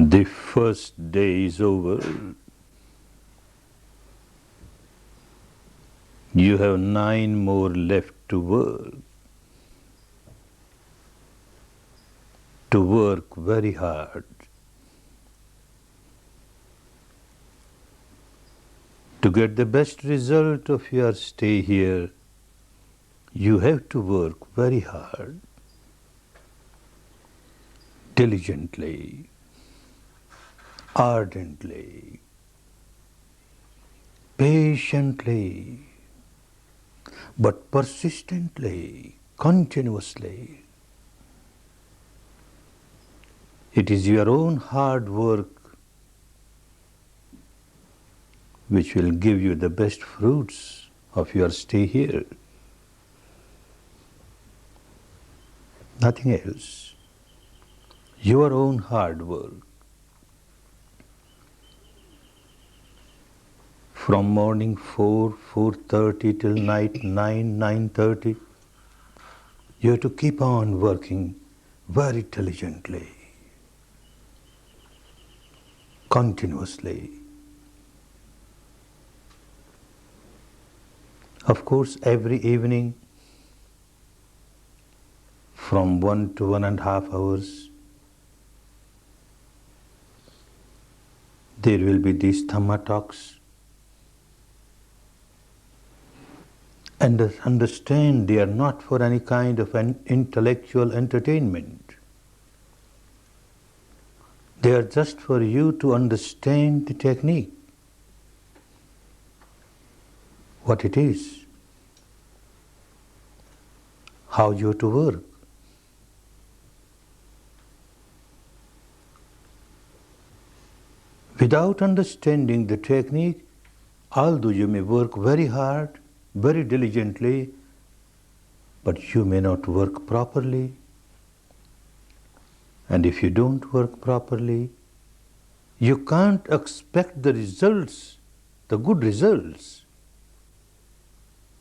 The first day is over. You have 9 more left to work. To work very hard. To get the best result of your stay here, you have to work very hard, diligently, ardently, patiently, but persistently, continuously. It is your own hard work which will give you the best fruits of your stay here. Nothing else. Your own hard work. From morning 4, 4:30 till night 9, 9:30, you have to keep on working very diligently, continuously. Of course, every evening, from 1 to 1.5 hours, there will be these Dhamma talks. And understand they are not for any kind of an intellectual entertainment. They are just for you to understand the technique, what it is, how you have to work. Without understanding the technique, although you may work very hard, very diligently, but you may not work properly. And if you don't work properly, you can't expect the results, the good results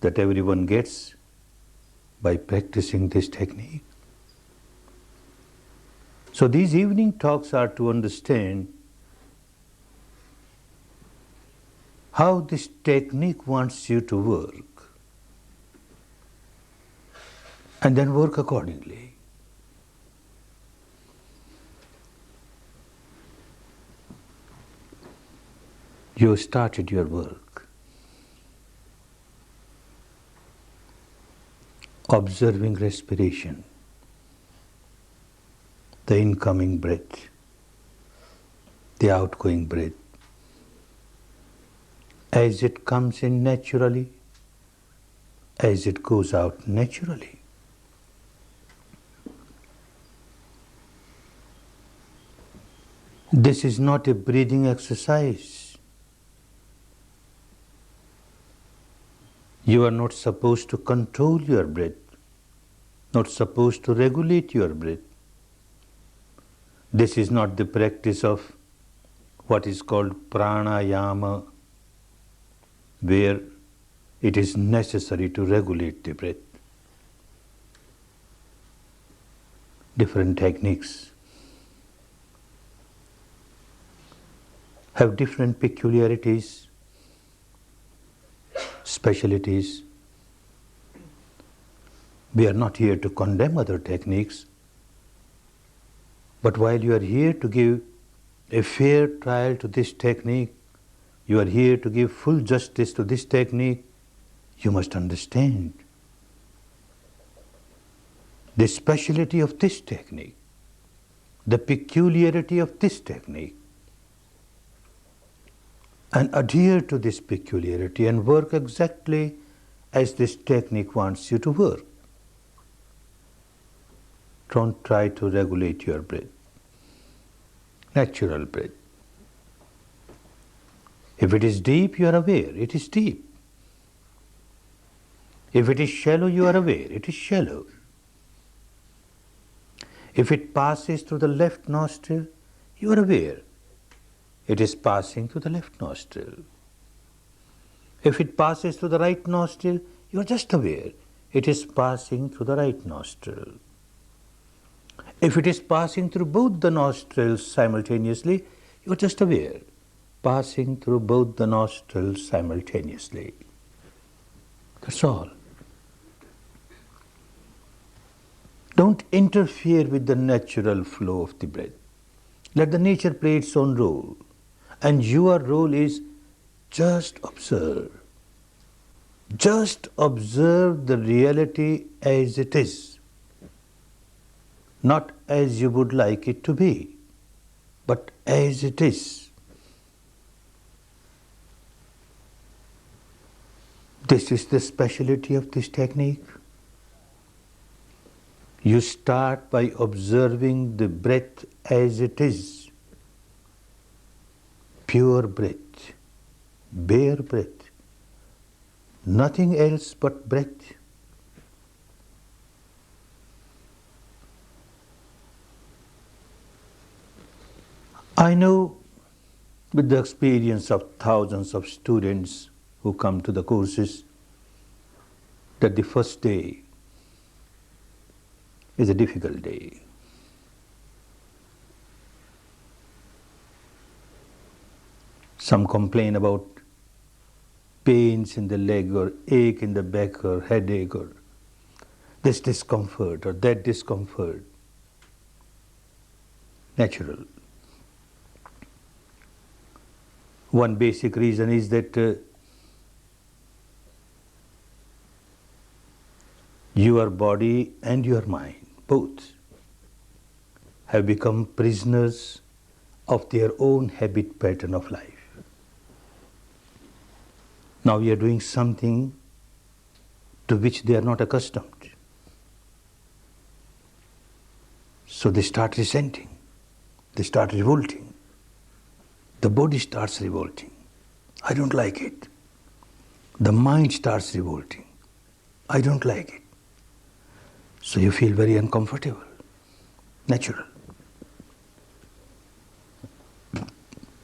that everyone gets by practicing this technique. So these evening talks are to understand how this technique wants you to work, and then work accordingly. You started your work, observing respiration, the incoming breath, the outgoing breath, as it comes in naturally, as it goes out naturally. This is not a breathing exercise. You are not supposed to control your breath, not supposed to regulate your breath. This is not the practice of what is called pranayama, where it is necessary to regulate the breath. Different techniques have different peculiarities, specialities. We are not here to condemn other techniques, but while you are here to give a fair trial to this technique, you are here to give full justice to this technique, you must understand the speciality of this technique, the peculiarity of this technique, and adhere to this peculiarity and work exactly as this technique wants you to work. Don't try to regulate your breath, natural breath. If it is deep, you are aware, it is deep. If it is shallow, you are aware, it is shallow. If it passes through the left nostril, you are aware, it is passing through the left nostril. If it passes through the right nostril, you are just aware, it is passing through the right nostril. If it is passing through both the nostrils simultaneously, you are just aware, passing through both the nostrils simultaneously. That's all. Don't interfere with the natural flow of the breath. Let the nature play its own role. And your role is just observe. Just observe the reality as it is. Not as you would like it to be, but as it is. This is the speciality of this technique. You start by observing the breath as it is. Pure breath, bare breath, nothing else but breath. I know with the experience of thousands of students who come to the courses that the first day is a difficult day. Some complain about pains in the leg or ache in the back or headache or this discomfort or that discomfort. Natural. One basic reason is that your body and your mind, both, have become prisoners of their own habit pattern of life. Now we are doing something to which they are not accustomed. So they start resenting, they start revolting. The body starts revolting. I don't like it. The mind starts revolting. I don't like it. So you feel very uncomfortable. Natural.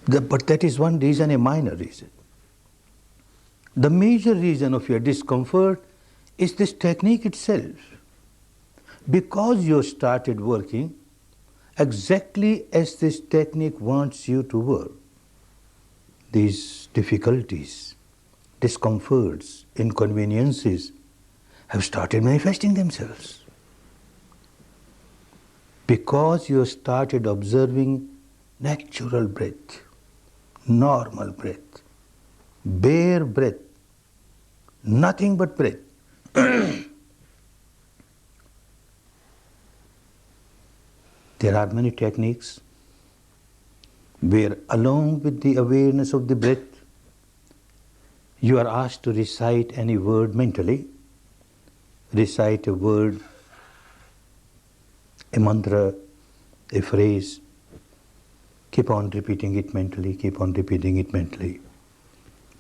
But that is one reason, a minor reason. The major reason of your discomfort is this technique itself. Because you started working exactly as this technique wants you to work, these difficulties, discomforts, inconveniences have started manifesting themselves. Because you started observing natural breath, normal breath, bare breath, nothing but breath. There are many techniques where, along with the awareness of the breath, you are asked to recite any word mentally. Recite a word, a mantra, a phrase. Keep on repeating it mentally, keep on repeating it mentally.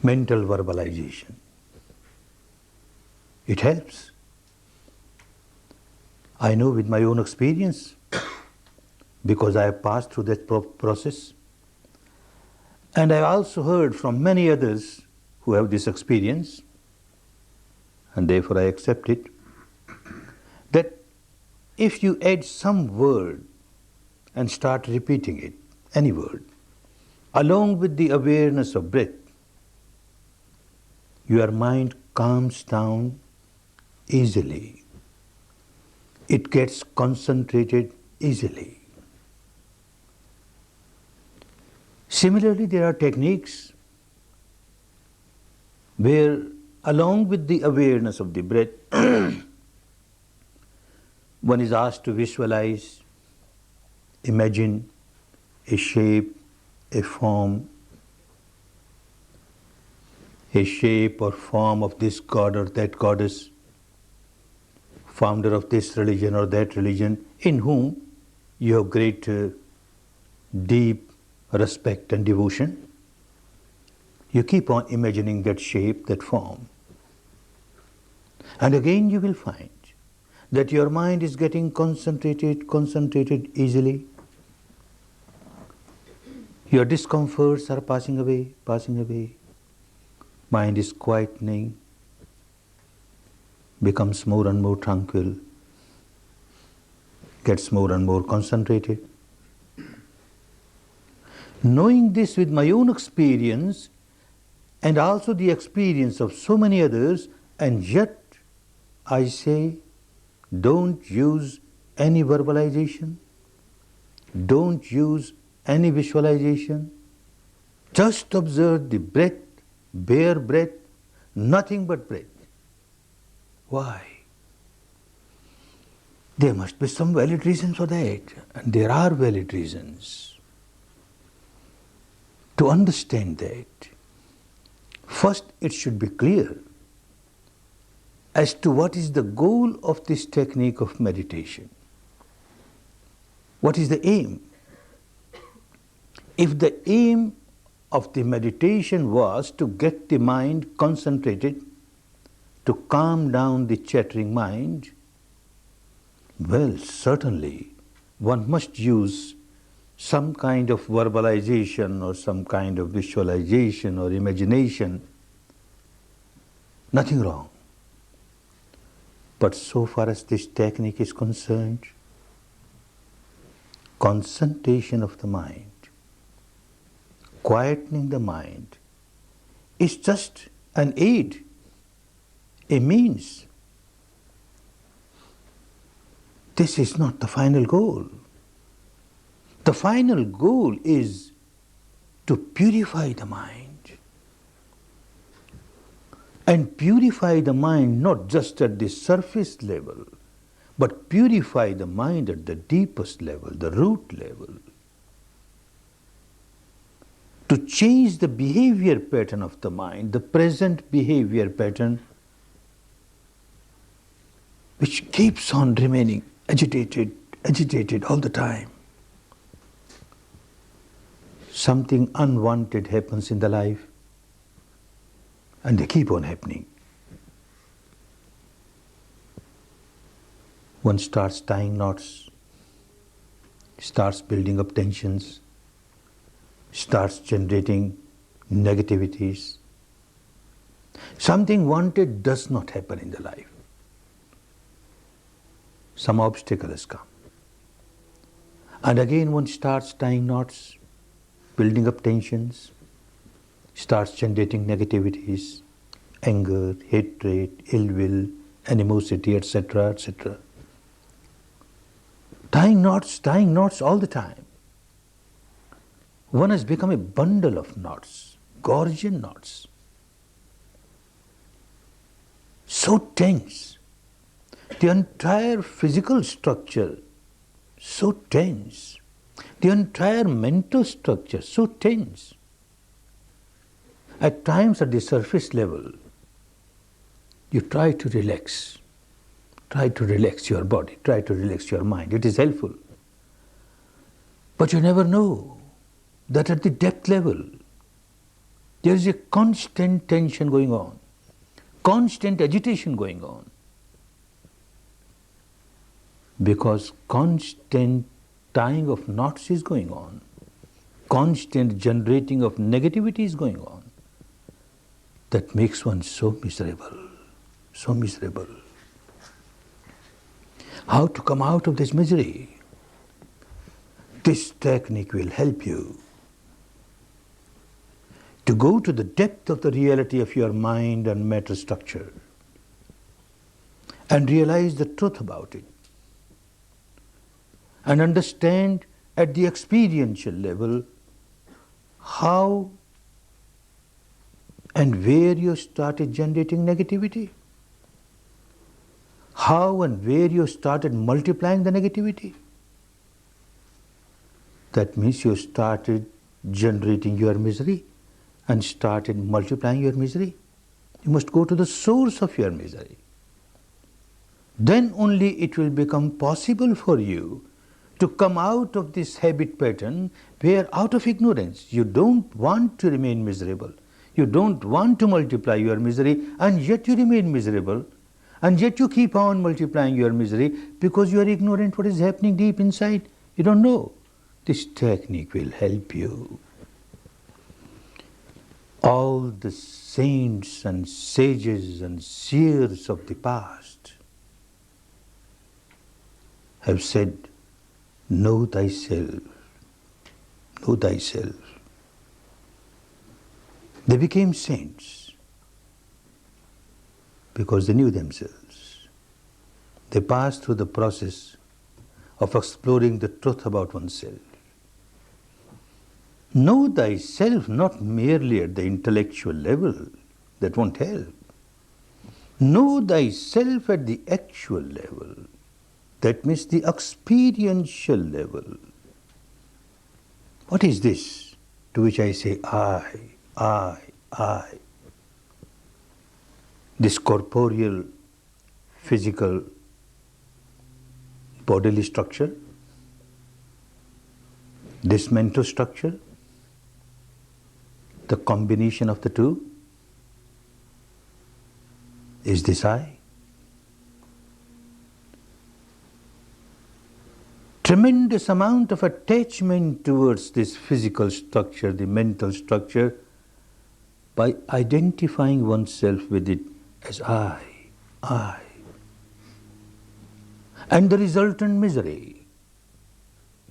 Mental verbalization. It helps. I know with my own experience, because I have passed through that process. And I also heard from many others who have this experience, and therefore I accept it, that if you add some word and start repeating it, any word, along with the awareness of breath, your mind calms down easily. It gets concentrated easily. Similarly, there are techniques where, along with the awareness of the breath, one is asked to visualize, imagine a shape, a form, a shape or form of this god or that goddess, founder of this religion or that religion, in whom you have great deep respect and devotion. You keep on imagining that shape, that form. And again you will find that your mind is getting concentrated easily. Your discomforts are passing away. Mind is quietening, becomes more and more tranquil. gets more and more concentrated. Knowing this with my own experience and also the experience of so many others, and yet I say, don't use any verbalization, don't use any visualization, just observe the breath, bare breath, nothing but breath. Why? There must be some valid reasons for that, and there are valid reasons. To understand that, first it should be clear as to what is the goal of this technique of meditation. What is the aim? If the aim of the meditation was to get the mind concentrated, to calm down the chattering mind, well, certainly one must use some kind of verbalization or some kind of visualization or imagination. Nothing wrong. But so far as this technique is concerned, concentration of the mind, quietening the mind, is just an aid, a means. This is not the final goal. The final goal is to purify the mind. And purify the mind not just at the surface level, but purify the mind at the deepest level, the root level. To change the behavior pattern of the mind, the present behavior pattern, which keeps on remaining agitated all the time. Something unwanted happens in the life, and they keep on happening. One starts tying knots, starts building up tensions, starts generating negativities. Something wanted does not happen in the life. Some obstacle has come. And again one starts tying knots, building up tensions, starts generating negativities, anger, hatred, ill will, animosity, etc., etc. Tying knots all the time. One has become a bundle of knots, Gordian knots. So tense. The entire physical structure, so tense. The entire mental structure, so tense. At times at the surface level, you try to relax. Try to relax your body, try to relax your mind. It is helpful. But you never know that at the depth level, there is a constant tension going on, constant agitation going on. Because constant tying of knots is going on, constant generating of negativity is going on. That makes one so miserable, so miserable. How to come out of this misery? This technique will help you to go to the depth of the reality of your mind and matter structure and realize the truth about it and understand at the experiential level how and where you started generating negativity, how and where you started multiplying the negativity. That means you started generating your misery and started multiplying your misery. You must go to the source of your misery. Then only it will become possible for you to come out of this habit pattern where out of ignorance you don't want to remain miserable. You don't want to multiply your misery, and yet you remain miserable, and yet you keep on multiplying your misery because you are ignorant what is happening deep inside. You don't know. This technique will help you. All the saints and sages and seers of the past have said Know thyself. Know thyself. They became saints because they knew themselves. They passed through the process of exploring the truth about oneself. Know thyself not merely at the intellectual level, that won't help. Know thyself at the actual level, that means the experiential level. What is this to which I say I? This corporeal, physical, bodily structure, this mental structure, the combination of the two, is this I? Tremendous amount of attachment towards this physical structure, the mental structure, by identifying oneself with it as I. And the resultant misery.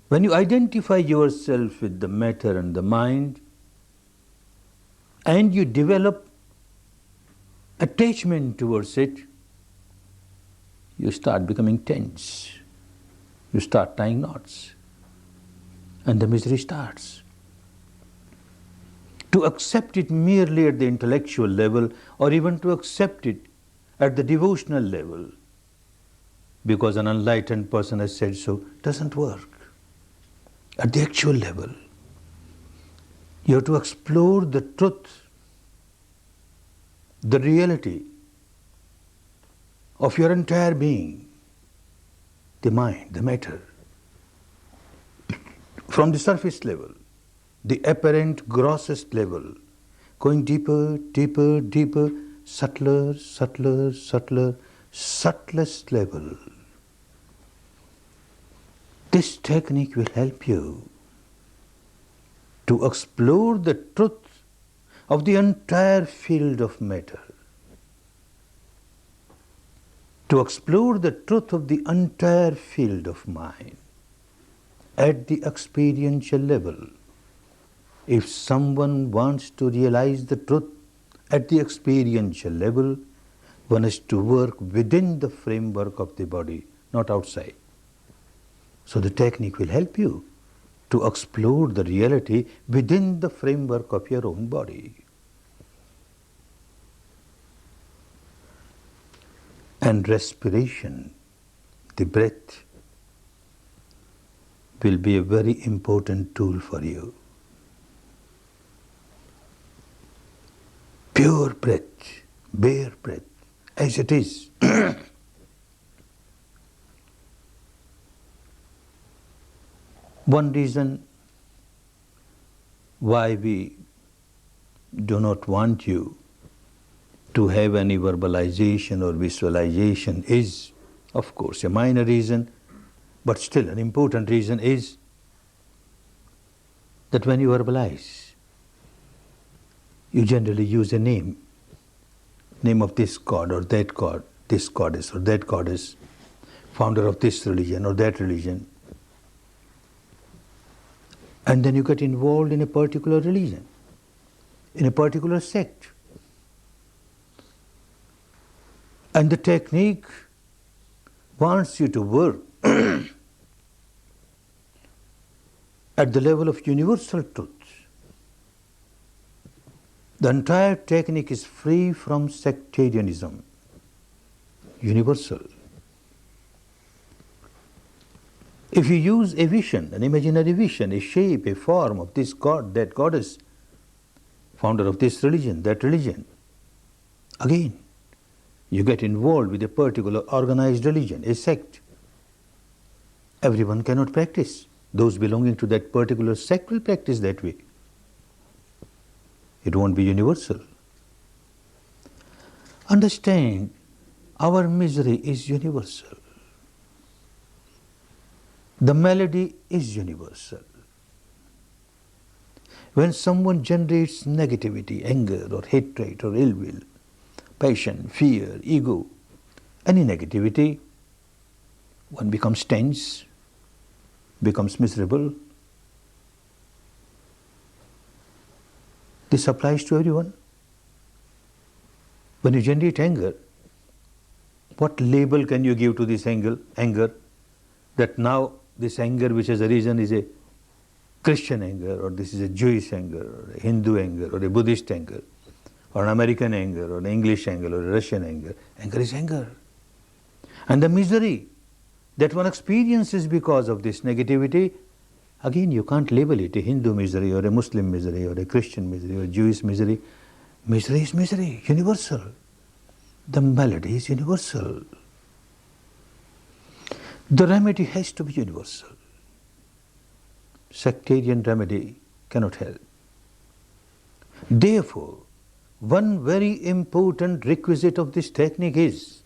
When you identify yourself with the matter and the mind, and you develop attachment towards it, you start becoming tense. You start tying knots. And the misery starts. To accept it merely at the intellectual level, or even to accept it at the devotional level, because an enlightened person has said so, doesn't work. At the actual level, you have to explore the truth, the reality of your entire being, the mind, the matter, from the surface level, the apparent grossest level, going deeper, deeper, deeper, subtler, subtler, subtler, subtlest level. This technique will help you to explore the truth of the entire field of matter, to explore the truth of the entire field of mind at the experiential level. If someone wants to realize the truth at the experiential level, one has to work within the framework of the body, not outside. So the technique will help you to explore the reality within the framework of your own body. And respiration, the breath, will be a very important tool for you. Pure breath, bare breath, as it is. One reason why we do not want you to have any verbalization or visualization is, of course, a minor reason, but still an important reason is that when you verbalize, you generally use a name of this god or that god, this goddess or that goddess, founder of this religion or that religion. And then you get involved in a particular religion, in a particular sect. And the technique wants you to work at the level of universal truth. The entire technique is free from sectarianism, universal. If you use a vision, an imaginary vision, a shape, a form of this god, that goddess, founder of this religion, that religion, again, you get involved with a particular organized religion, a sect. Everyone cannot practice. Those belonging to that particular sect will practice that way. It won't be universal. Understand, our misery is universal. The malady is universal. When someone generates negativity, anger or hatred or ill will, passion, fear, ego, any negativity, one becomes tense, becomes miserable. This applies to everyone. When you generate anger, what label can you give to this anger? That now this anger which has arisen is a Christian anger, or this is a Jewish anger, or a Hindu anger, or a Buddhist anger, or an American anger, or an English anger, or a Russian anger. Anger is anger. And the misery that one experiences because of this negativity, again you can't label it a Hindu misery, or a Muslim misery, or a Christian misery, or a Jewish misery. Misery is misery, universal. The malady is universal. The remedy has to be universal. Sectarian remedy cannot help. Therefore, one very important requisite of this technique is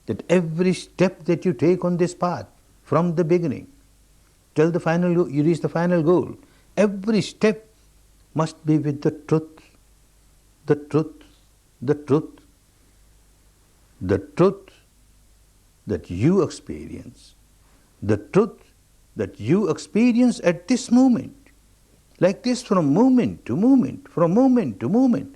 that every step that you take on this path, from the beginning till the final, you reach the final goal, every step must be with the truth, the truth, the truth, the truth that you experience, the truth that you experience at this moment, like this, from moment to moment, from moment to moment.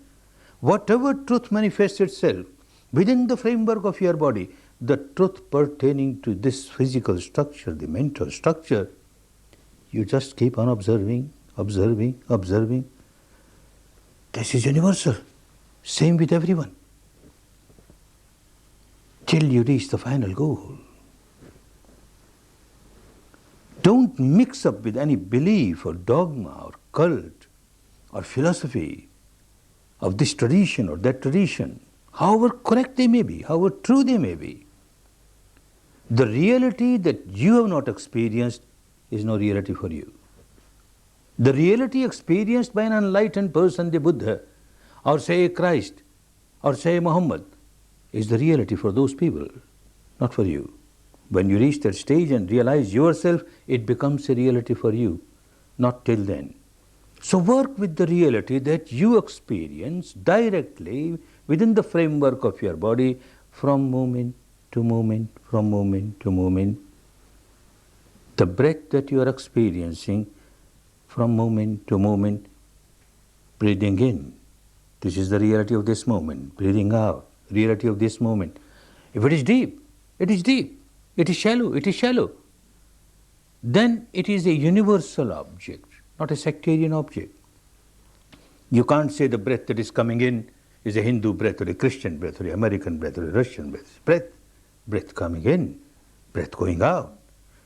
Whatever truth manifests itself within the framework of your body, the truth pertaining to this physical structure, the mental structure, you just keep on observing, observing, observing. This is universal. Same with everyone. Till you reach the final goal. Don't mix up with any belief or dogma or cult or philosophy of this tradition or that tradition, however correct they may be, however true they may be. The reality that you have not experienced is no reality for you. The reality experienced by an enlightened person, the Buddha, or say Christ, or say Muhammad, is the reality for those people, not for you. When you reach that stage and realize yourself, it becomes a reality for you, not till then. So work with the reality that you experience directly within the framework of your body, from moment to moment, from moment to moment. The breath that you are experiencing from moment to moment, breathing in, this is the reality of this moment. Breathing out, reality of this moment. If it is deep, it is deep. It is shallow, it is shallow. Then it is a universal object, not a sectarian object. You can't say the breath that is coming in is a Hindu breath, or a Christian breath, or an American breath, or a Russian breath. Breath coming in, breath going out.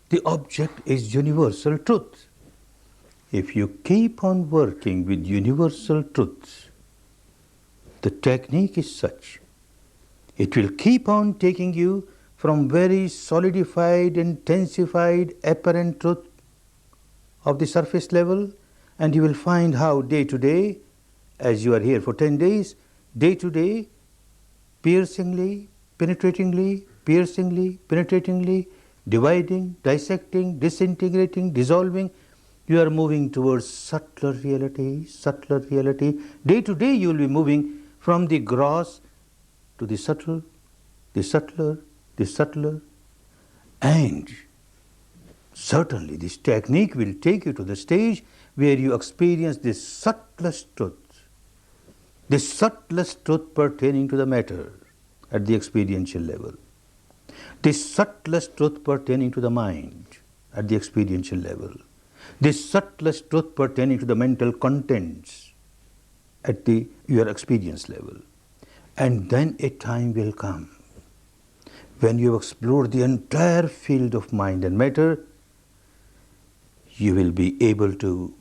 The object is universal truth. If you keep on working with universal truths, the technique is such, it will keep on taking you from very solidified, intensified, apparent truth of the surface level, and you will find how day to day, as you are here for 10 days, day to day, piercingly, penetratingly, dividing, dissecting, disintegrating, dissolving, you are moving towards subtler reality, subtler reality. Day to day you will be moving from the gross to the subtle, the subtler, the subtler. And certainly this technique will take you to the stage where you experience this subtlest truth pertaining to the matter at the experiential level, this subtlest truth pertaining to the mind at the experiential level, this subtlest truth pertaining to the mental contents at your experience level. And then a time will come when you have explored the entire field of mind and matter, you will be able to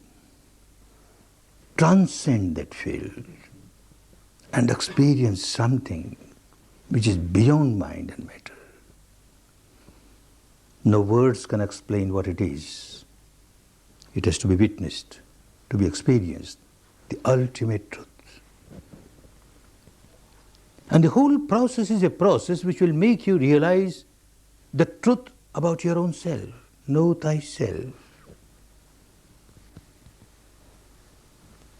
transcend that field and experience something which is beyond mind and matter. No words can explain what it is. It has to be witnessed, to be experienced, the ultimate truth. And the whole process is a process which will make you realize the truth about your own self. Know thyself.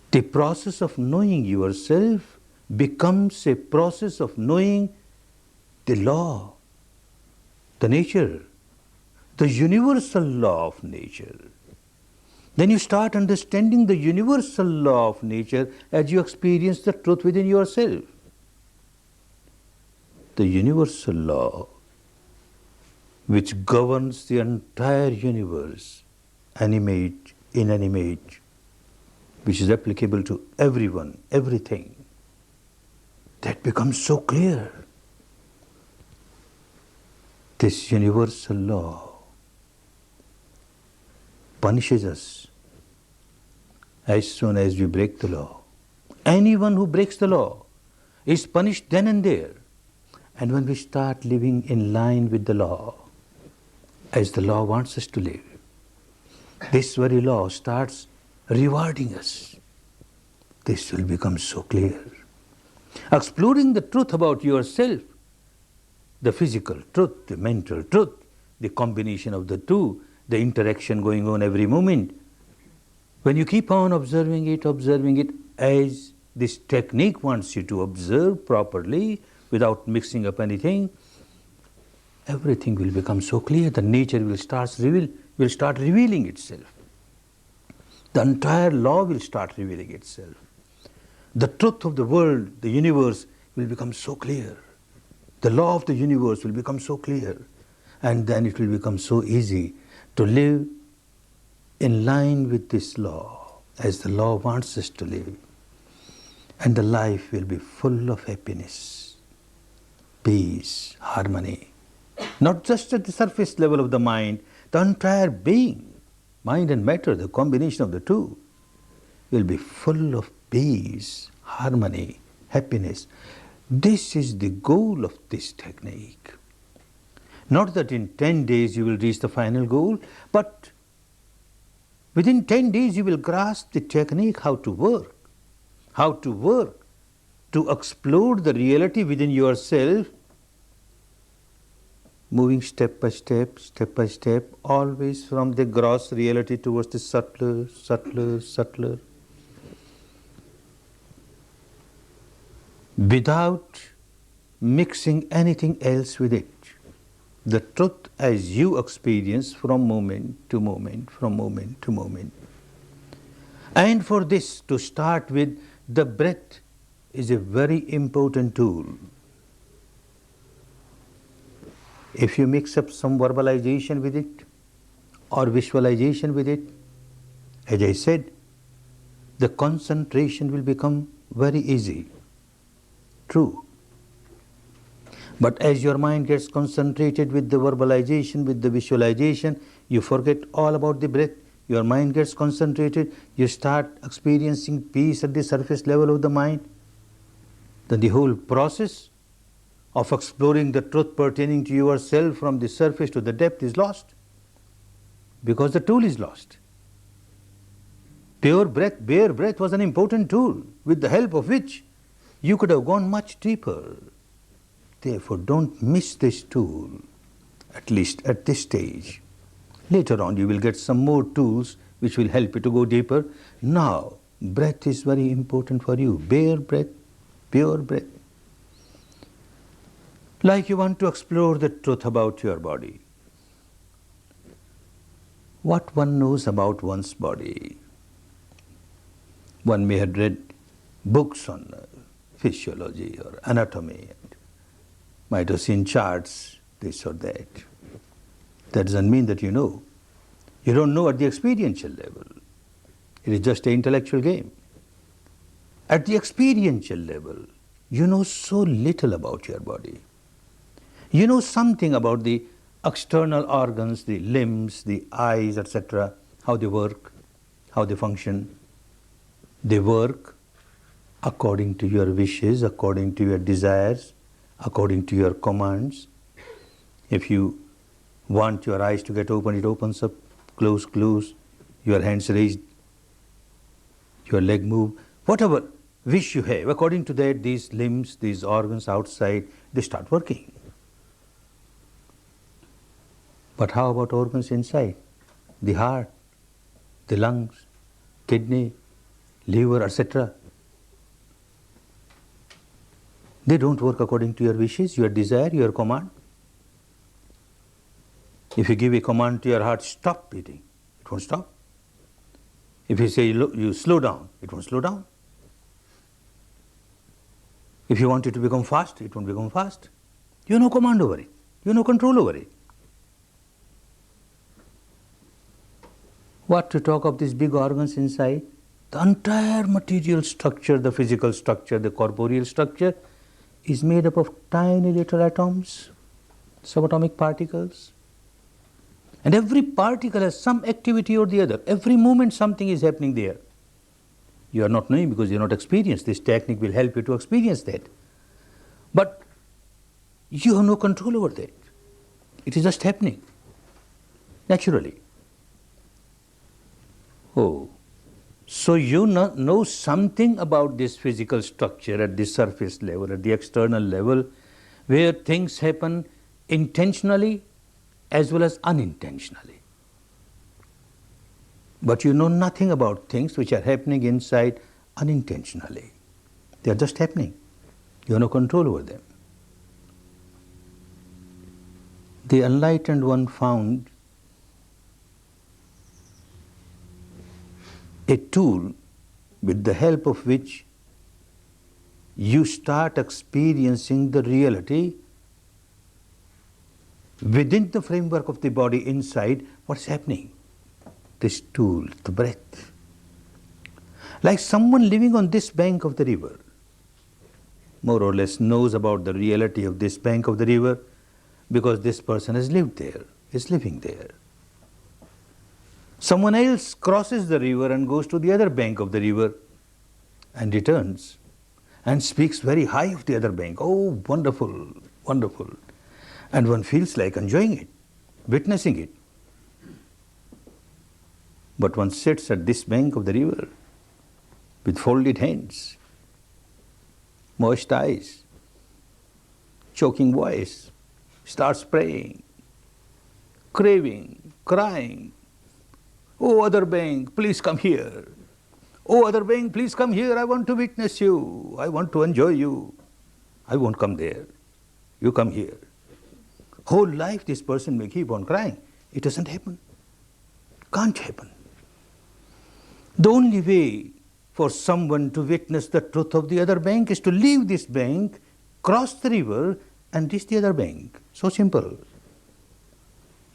The process of knowing yourself becomes a process of knowing the law, the nature, the universal law of nature. Then you start understanding the universal law of nature as you experience the truth within yourself. The universal law which governs the entire universe, animate, inanimate, which is applicable to everyone, everything, that becomes so clear. This universal law punishes us as soon as we break the law. Anyone who breaks the law is punished then and there. And when we start living in line with the law, as the law wants us to live, this very law starts rewarding us. This will become so clear. Exploring the truth about yourself, the physical truth, the mental truth, the combination of the two, the interaction going on every moment. When you keep on observing it as this technique wants you to observe properly without mixing up anything, everything will become so clear. The nature will start revealing itself. The entire law will start revealing itself. The truth of the world, the universe, will become so clear. The law of the universe will become so clear. And then it will become so easy to live in line with this law, as the law wants us to live. And the life will be full of happiness, peace, harmony. Not just at the surface level of the mind, the entire being, mind and matter, the combination of the two, will be full of peace, harmony, happiness. This is the goal of this technique. Not that in 10 days you will reach the final goal, but within 10 days you will grasp the technique, how to work to explore the reality within yourself, moving step by step, always from the gross reality towards the subtler, without mixing anything else with it. The truth as you experience from moment to moment. And for this, to start with, the breath is a very important tool. If you mix up some verbalization with it or visualization with it, as I said, the concentration will become very easy. True. But as your mind gets concentrated with the verbalization, with the visualization, you forget all about the breath. Your mind gets concentrated, you start experiencing peace at the surface level of the mind. Then the whole process of exploring the truth pertaining to yourself from the surface to the depth is lost, because the tool is lost. Bare breath was an important tool with the help of which you could have gone much deeper. Therefore, don't miss this tool, at least at this stage. Later on, you will get some more tools which will help you to go deeper. Now, breath is very important for you. Bare breath, pure breath. Like you want to explore the truth about your body. What one knows about one's body. One may have read books on physiology or anatomy, and might have seen charts, this or that. That doesn't mean that you know. You don't know at the experiential level. It is just an intellectual game. At the experiential level, you know so little about your body. You know something about the external organs, the limbs, the eyes, etc., how they work, how they function. They work according to your wishes, according to your desires, according to your commands. If you want your eyes to get open, it opens up, close, your hands raised, your leg move, whatever wish you have. According to that, these limbs, these organs outside, they start working. But how about organs inside? The heart, the lungs, kidney, liver, etc. They don't work according to your wishes, your desire, your command. If you give a command to your heart, stop beating, it won't stop. If you say you slow down, it won't slow down. If you want it to become fast, it won't become fast. You have no command over it. You have no control over it. What to talk of these big organs inside? The entire material structure, the physical structure, the corporeal structure is made up of tiny little atoms, subatomic particles. And every particle has some activity or the other. Every moment something is happening there. You are not knowing because you are not experienced. This technique will help you to experience that. But you have no control over that. It is just happening naturally. Oh, so you know something about this physical structure at the surface level, at the external level, where things happen intentionally as well as unintentionally. But you know nothing about things which are happening inside unintentionally. They are just happening. You have no control over them. The enlightened one found a tool with the help of which you start experiencing the reality within the framework of the body inside what's happening. This tool, the breath. Like someone living on this bank of the river, more or less knows about the reality of this bank of the river because this person has lived there, is living there. Someone else crosses the river and goes to the other bank of the river and returns and speaks very high of the other bank. Oh, wonderful, wonderful. And one feels like enjoying it, witnessing it. But one sits at this bank of the river with folded hands, moist eyes, choking voice, starts praying, craving, crying. Oh, other bank, please come here. Oh, other bank, please come here. I want to witness you. I want to enjoy you. I won't come there. You come here. Whole life this person may keep on crying. It doesn't happen. Can't happen. The only way for someone to witness the truth of the other bank is to leave this bank, cross the river, and reach the other bank. So simple.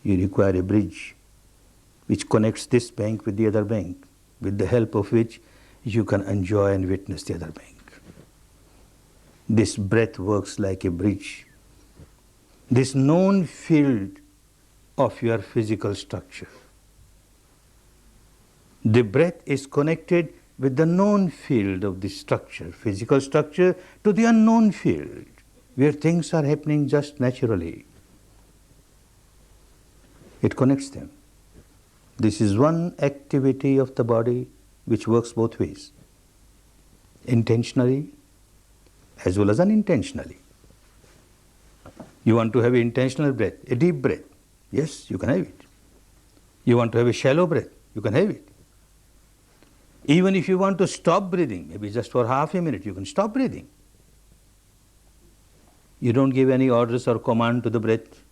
You require a bridge which connects this bank with the other bank, with the help of which you can enjoy and witness the other bank. This breath works like a bridge. This known field of your physical structure. The breath is connected with the known field of the structure, physical structure, to the unknown field, where things are happening just naturally. It connects them. This is one activity of the body which works both ways, intentionally as well as unintentionally. You want to have an intentional breath, a deep breath, yes, you can have it. You want to have a shallow breath, you can have it. Even if you want to stop breathing, maybe just for half a minute, you can stop breathing. You don't give any orders or command to the breath.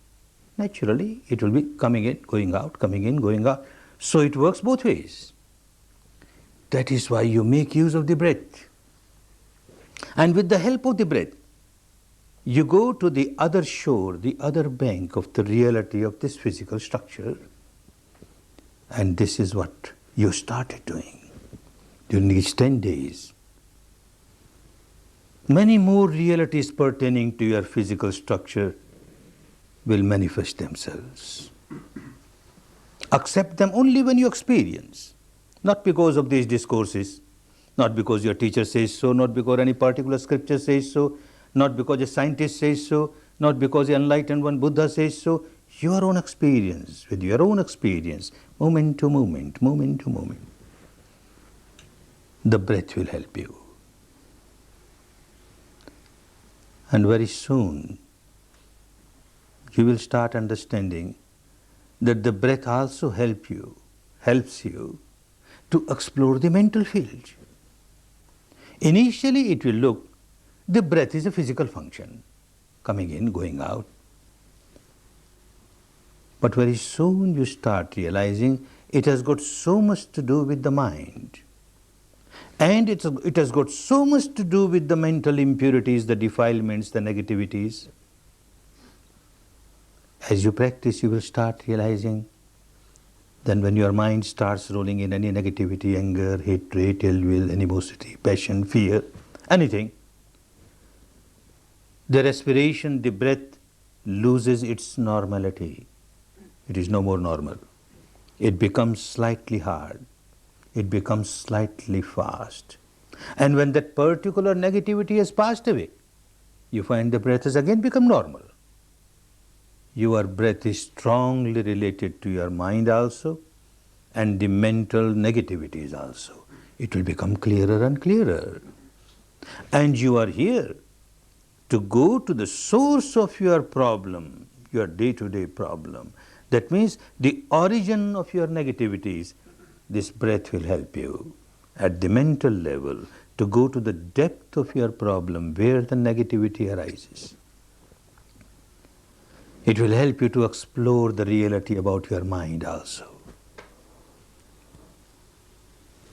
Naturally, it will be coming in, going out, coming in, going out. So it works both ways. That is why you make use of the breath. And with the help of the breath, you go to the other shore, the other bank of the reality of this physical structure. And this is what you started doing during these 10 days. Many more realities pertaining to your physical structure will manifest themselves. Accept them only when you experience, not because of these discourses, not because your teacher says so, not because any particular scripture says so, not because a scientist says so, not because the enlightened one Buddha says so. Your own experience, with your own experience, moment to moment, moment to moment. The breath will help you. And very soon, you will start understanding that the breath also helps you to explore the mental field. Initially, it will look, the breath is a physical function, coming in, going out. But very soon you start realizing it has got so much to do with the mind. And it has got so much to do with the mental impurities, the defilements, the negativities. As you practice, you will start realizing then when your mind starts rolling in any negativity, anger, hatred, ill will, animosity, passion, fear, anything, the respiration, the breath loses its normality. It is no more normal. It becomes slightly hard. It becomes slightly fast. And when that particular negativity has passed away, you find the breath has again become normal. Your breath is strongly related to your mind also, and the mental negativities also. It will become clearer and clearer. And you are here to go to the source of your problem, your day-to-day problem. That means the origin of your negativities. This breath will help you at the mental level to go to the depth of your problem where the negativity arises. It will help you to explore the reality about your mind also.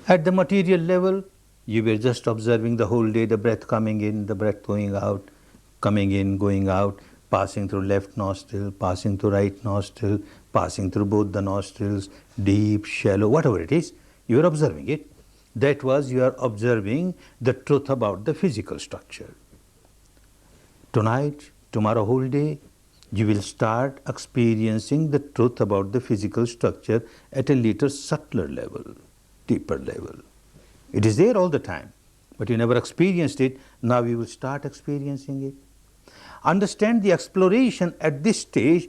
At the material level, you were just observing the whole day, the breath coming in, the breath going out, coming in, going out, passing through left nostril, passing through right nostril, passing through both the nostrils, deep, shallow, whatever it is, you are observing it. That was, you are observing the truth about the physical structure. Tonight, tomorrow whole day, you will start experiencing the truth about the physical structure at a little subtler level, deeper level. It is there all the time, but you never experienced it. Now you will start experiencing it. Understand the exploration at this stage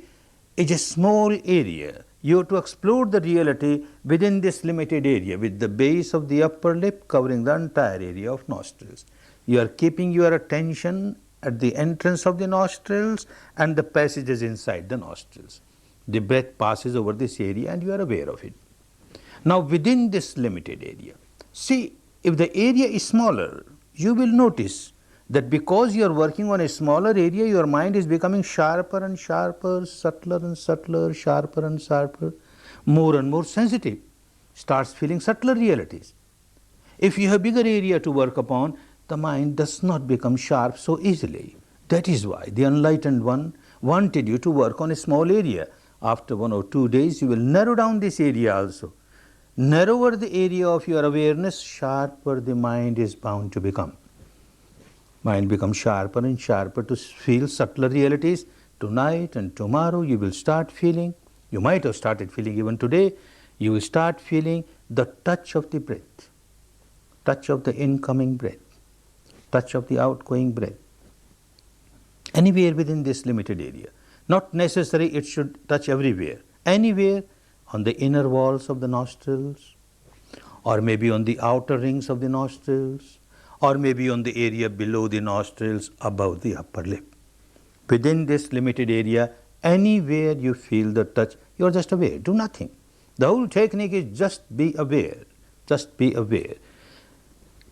is a small area. You have to explore the reality within this limited area with the base of the upper lip covering the entire area of nostrils. You are keeping your attention at the entrance of the nostrils and the passages inside the nostrils. The breath passes over this area and you are aware of it. Now within this limited area, see, if the area is smaller, you will notice that because you are working on a smaller area, your mind is becoming sharper and sharper, subtler and subtler, sharper and sharper, more and more sensitive, starts feeling subtler realities. If you have bigger area to work upon, the mind does not become sharp so easily. That is why the enlightened one wanted you to work on a small area. After 1 or 2 days, you will narrow down this area also. Narrower the area of your awareness, sharper the mind is bound to become. Mind becomes sharper and sharper to feel subtler realities. Tonight and tomorrow you will start feeling, you might have started feeling even today, you will start feeling the touch of the breath, touch of the incoming breath, touch of the outgoing breath. Anywhere within this limited area. Not necessary it should touch everywhere. Anywhere on the inner walls of the nostrils, or maybe on the outer rings of the nostrils, or maybe on the area below the nostrils, above the upper lip. Within this limited area, anywhere you feel the touch, you are just aware, do nothing. The whole technique is just be aware, just be aware.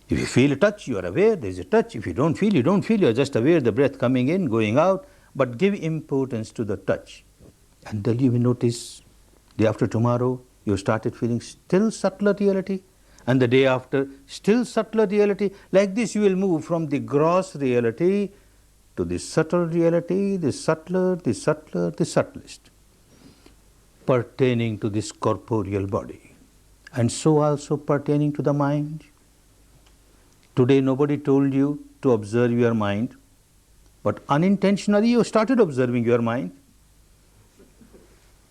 If you feel a touch, you are aware, there is a touch. If you don't feel, you don't feel, you are just aware, the breath coming in, going out, but give importance to the touch. And then you will notice, day after tomorrow, you started feeling still subtler reality, and the day after, still subtler reality. Like this, you will move from the gross reality to the subtle reality, the subtler, the subtler, the subtlest, pertaining to this corporeal body, and so also pertaining to the mind. Today, nobody told you to observe your mind, but unintentionally you started observing your mind.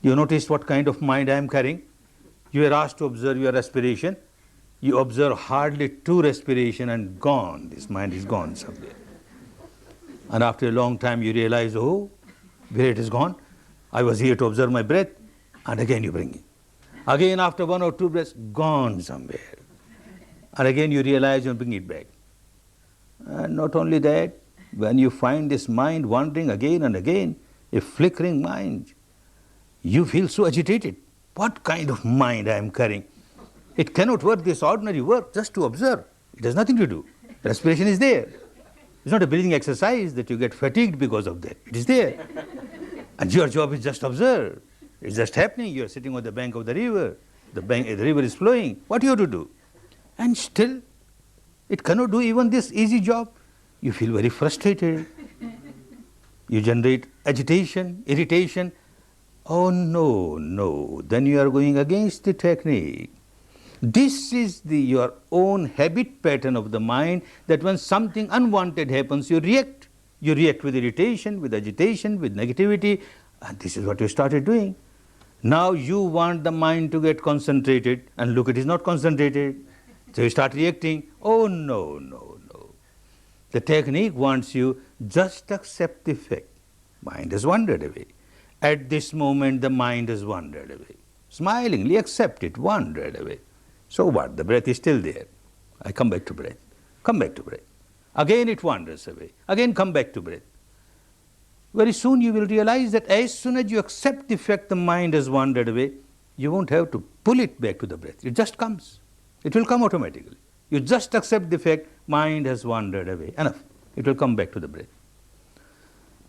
You noticed what kind of mind I am carrying. You were asked to observe your respiration. You observe hardly 2 respiration and gone. This mind is gone somewhere. And after a long time you realize, oh, where it is gone? I was here to observe my breath, and again you bring it. Again after 1 or 2 breaths, gone somewhere. And again you realize you bring it back. And not only that, when you find this mind wandering again and again, a flickering mind, you feel so agitated. What kind of mind I am carrying? It cannot work this ordinary work just to observe. It has nothing to do. Respiration is there. It's not a breathing exercise that you get fatigued because of that. It is there. And your job is just observe. It's just happening. You're sitting on the bank of the river. The river is flowing. What do you have to do? And still, it cannot do even this easy job. You feel very frustrated. You generate agitation, irritation. Oh no, no. Then you are going against the technique. This is your own habit pattern of the mind, that when something unwanted happens, you react. You react with irritation, with agitation, with negativity, and this is what you started doing. Now you want the mind to get concentrated, and look, it is not concentrated. So you start reacting. Oh no, no, no. The technique wants you just accept the fact. Mind has wandered away. At this moment, the mind has wandered away. Smilingly accept it, wandered away. So what? The breath is still there. I come back to breath. Come back to breath. Again it wanders away. Again come back to breath. Very soon you will realize that as soon as you accept the fact the mind has wandered away, you won't have to pull it back to the breath. It just comes. It will come automatically. You just accept the fact mind has wandered away. Enough. It will come back to the breath.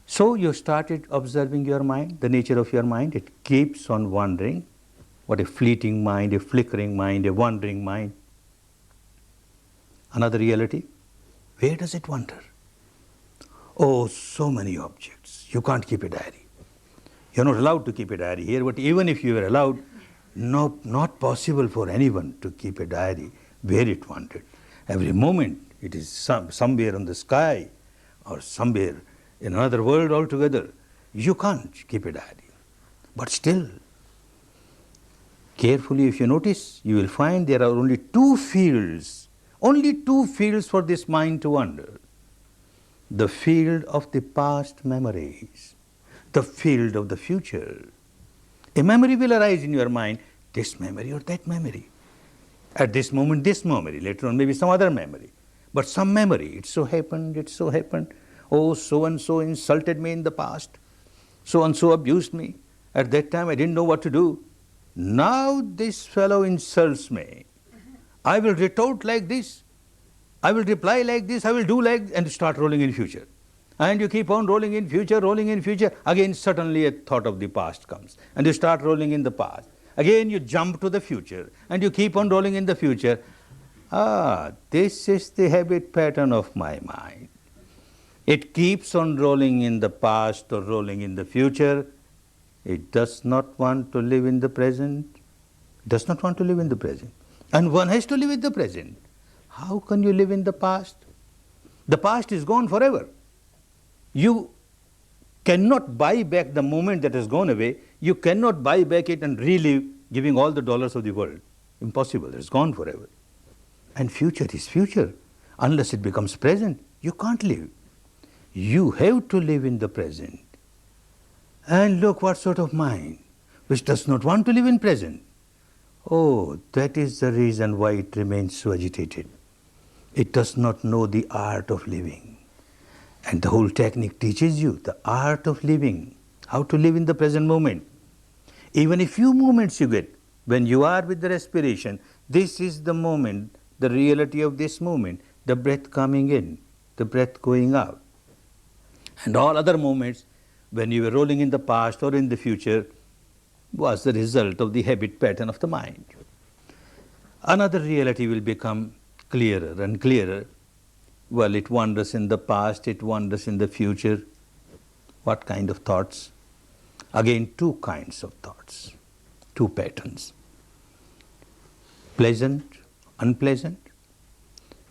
So you started observing your mind, the nature of your mind. It keeps on wandering. What a fleeting mind, a flickering mind, a wandering mind. Another reality, where does it wander? Oh, so many objects. You can't keep a diary. You're not allowed to keep a diary here, but even if you were allowed, not possible for anyone to keep a diary where it wandered. Every moment it is somewhere on the sky or somewhere in another world altogether. You can't keep a diary. But still, carefully if you notice, you will find there are only two fields for this mind to wander. The field of the past memories, the field of the future. A memory will arise in your mind, this memory or that memory. At this moment, this memory, later on maybe some other memory. But some memory, it so happened. Oh, so-and-so insulted me in the past. So-and-so abused me. At that time I didn't know what to do. Now this fellow insults me. I will retort like this. I will reply like this. I will do like, and start rolling in future. And you keep on rolling in future. Again suddenly a thought of the past comes. And you start rolling in the past. Again you jump to the future. And you keep on rolling in the future. This is the habit pattern of my mind. It keeps on rolling in the past or rolling in the future. It does not want to live in the present. And one has to live in the present. How can you live in the past? The past is gone forever. You cannot buy back the moment that has gone away. You cannot buy back it and relive, giving all the dollars of the world. Impossible. It's gone forever. And future is future. Unless it becomes present, you can't live. You have to live in the present. And look what sort of mind, which does not want to live in present. Oh, that is the reason why it remains so agitated. It does not know the art of living. And the whole technique teaches you the art of living, how to live in the present moment. Even a few moments you get, when you are with the respiration, this is the moment, the reality of this moment, the breath coming in, the breath going out. And all other moments, when you were rolling in the past or in the future, was the result of the habit pattern of the mind. Another reality will become clearer and clearer. Well, it wanders in the past, it wanders in the future. What kind of thoughts? Again, two kinds of thoughts, two patterns. Pleasant, unpleasant.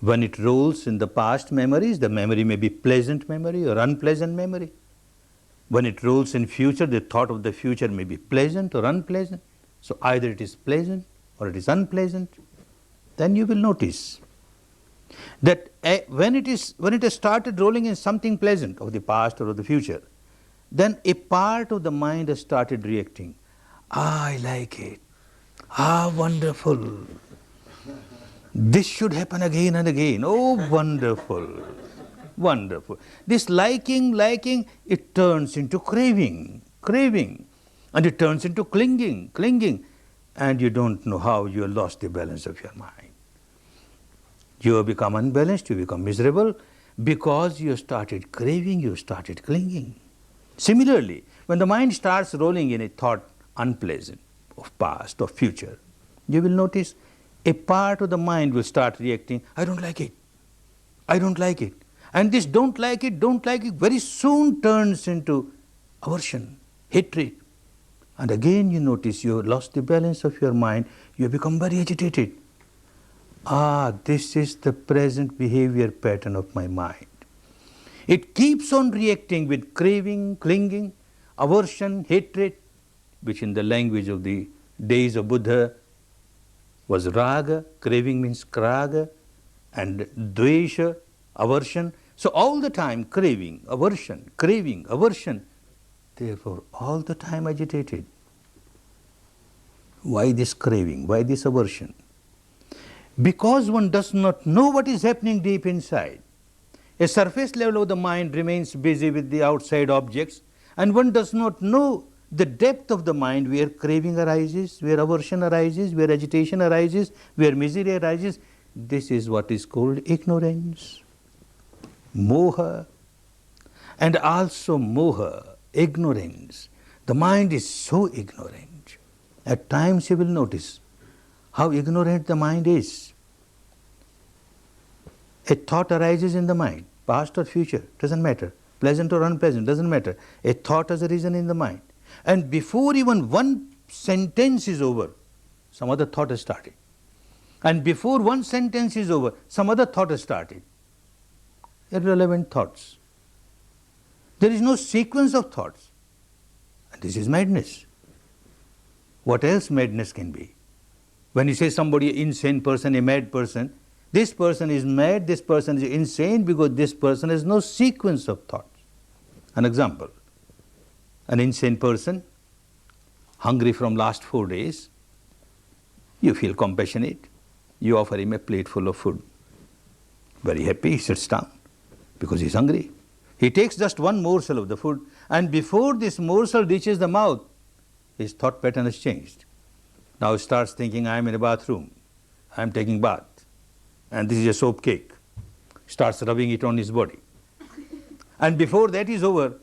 When it rolls in the past memories, the memory may be pleasant memory or unpleasant memory. When it rolls in future, the thought of the future may be pleasant or unpleasant. So either it is pleasant or it is unpleasant. Then you will notice that when it has started rolling in something pleasant of the past or of the future, then a part of the mind has started reacting. I like it. Wonderful. This should happen again and again. Oh, wonderful. Wonderful. This liking, it turns into craving. And it turns into clinging. And you don't know how you have lost the balance of your mind. You have become unbalanced, you become miserable, because you started craving, you started clinging. Similarly, when the mind starts rolling in a thought unpleasant, of past, of future, you will notice a part of the mind will start reacting, I don't like it, I don't like it. And this don't like it very soon turns into aversion, hatred. And again you notice you lost the balance of your mind, you become very agitated. This is the present behavior pattern of my mind. It keeps on reacting with craving, clinging, aversion, hatred, which in the language of the days of Buddha was raga, craving means kraga, and dvesha, aversion. So all the time craving, aversion, therefore all the time agitated. Why this craving? Why this aversion? Because one does not know what is happening deep inside. A surface level of the mind remains busy with the outside objects, and one does not know the depth of the mind where craving arises, where aversion arises, where agitation arises, where misery arises. This is what is called ignorance, moha, and also moha, ignorance. The mind is so ignorant. At times you will notice how ignorant the mind is. A thought arises in the mind, past or future, doesn't matter, pleasant or unpleasant, doesn't matter. A thought has arisen in the mind. And before even one sentence is over, some other thought has started. And before one sentence is over, some other thought has started. Irrelevant thoughts. There is no sequence of thoughts. And this is madness. What else madness can be? When you say somebody an insane person, a mad person, this person is mad, this person is insane because this person has no sequence of thoughts. An example, an insane person, hungry from last 4 days, you feel compassionate, you offer him a plate full of food. Very happy, he sits down because he is hungry. He takes just one morsel of the food, and before this morsel reaches the mouth, his thought pattern has changed. Now he starts thinking, I am in a bathroom, I am taking bath, and this is a soap cake. Starts rubbing it on his body. And before that is over,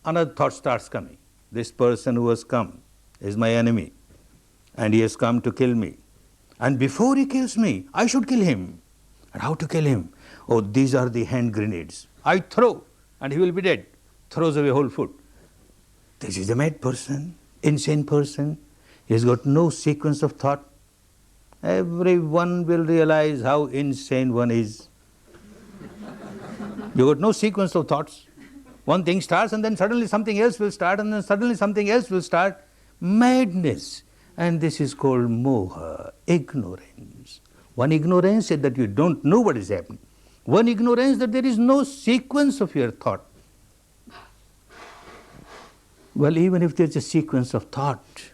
another thought starts coming. This person who has come is my enemy, and he has come to kill me. And before he kills me, I should kill him. And how to kill him? Oh, these are the hand grenades. I throw, and he will be dead. Throws away whole food. This is a mad person, insane person. He has got no sequence of thought. Everyone will realize how insane one is. You got no sequence of thoughts. One thing starts and then suddenly something else will start and then suddenly something else will start. Madness. And this is called moha, ignorance. One ignorance is that you don't know what is happening. One ignorance that there is no sequence of your thought. Well, even if there is a sequence of thought,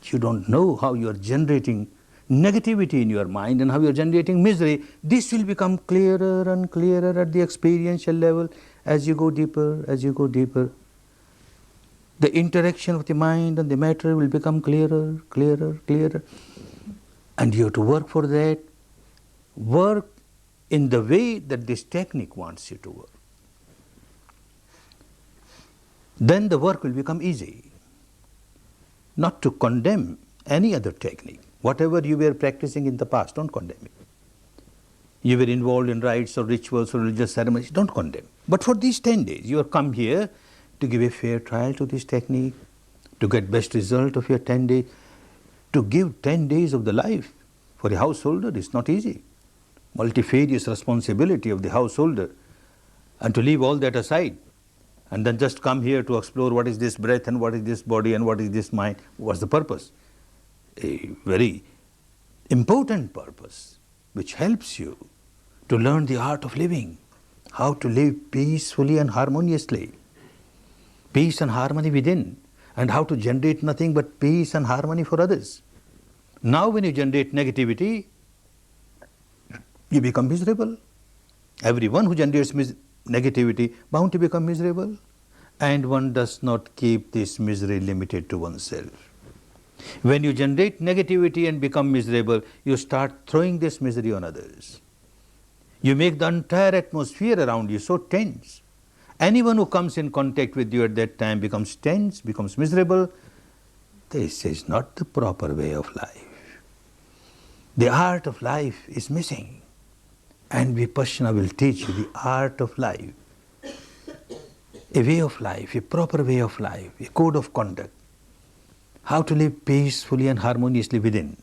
you don't know how you are generating negativity in your mind and how you are generating misery. This will become clearer and clearer at the experiential level as you go deeper, as you go deeper. The interaction of the mind and the matter will become clearer, clearer, clearer. And you have to work for that. Work in the way that this technique wants you to work. Then the work will become easy. Not to condemn any other technique. Whatever you were practicing in the past, don't condemn it. You were involved in rites or rituals or religious ceremonies, don't condemn. But for these 10 days, you have come here to give a fair trial to this technique, to get best result of your 10 days. To give 10 days of the life for a householder is not easy. Multifarious responsibility of the householder, and to leave all that aside and then just come here to explore what is this breath and what is this body and what is this mind. What's the purpose? A very important purpose which helps you to learn the art of living, how to live peacefully and harmoniously, peace and harmony within, and how to generate nothing but peace and harmony for others. Now when you generate negativity, you become miserable. Everyone who generates negativity bound to become miserable, and one does not keep this misery limited to oneself. When you generate negativity and become miserable, you start throwing this misery on others. You make the entire atmosphere around you so tense. Anyone who comes in contact with you at that time becomes tense, becomes miserable, This is not the proper way of life. The art of life is missing. And Vipassana will teach you the art of life. A way of life, a proper way of life, a code of conduct. How to live peacefully and harmoniously within.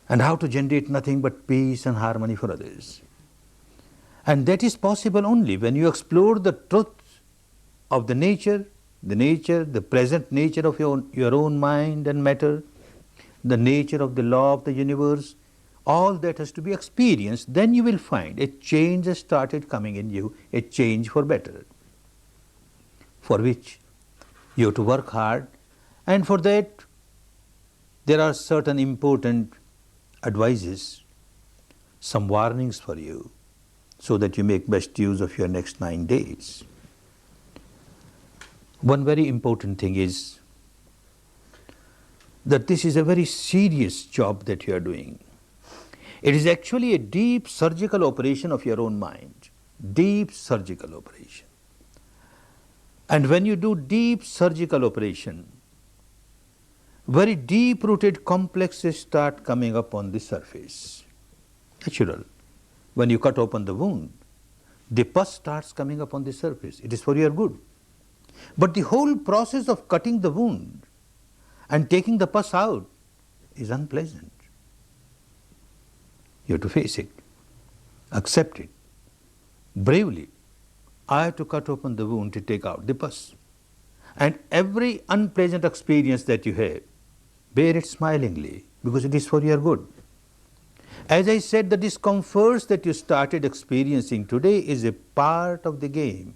And how to generate nothing but peace and harmony for others. And that is possible only when you explore the truth of the nature, the present nature of your own mind and matter, the nature of the law of the universe. All that has to be experienced. Then you will find a change has started coming in you, a change for better, for which you have to work hard. And for that, there are certain important advices, some warnings for you, so that you make best use of your next 9 days. One very important thing is that this is a very serious job that you are doing. It is actually a deep surgical operation of your own mind, deep surgical operation. And when you do deep surgical operation, very deep-rooted complexes start coming up on the surface. Natural. When you cut open the wound, the pus starts coming up on the surface. It is for your good. But the whole process of cutting the wound and taking the pus out is unpleasant. You have to face it, accept it, bravely. I have to cut open the wound to take out the pus. And every unpleasant experience that you have, bear it smilingly, because it is for your good. As I said, the discomforts that you started experiencing today is a part of the game.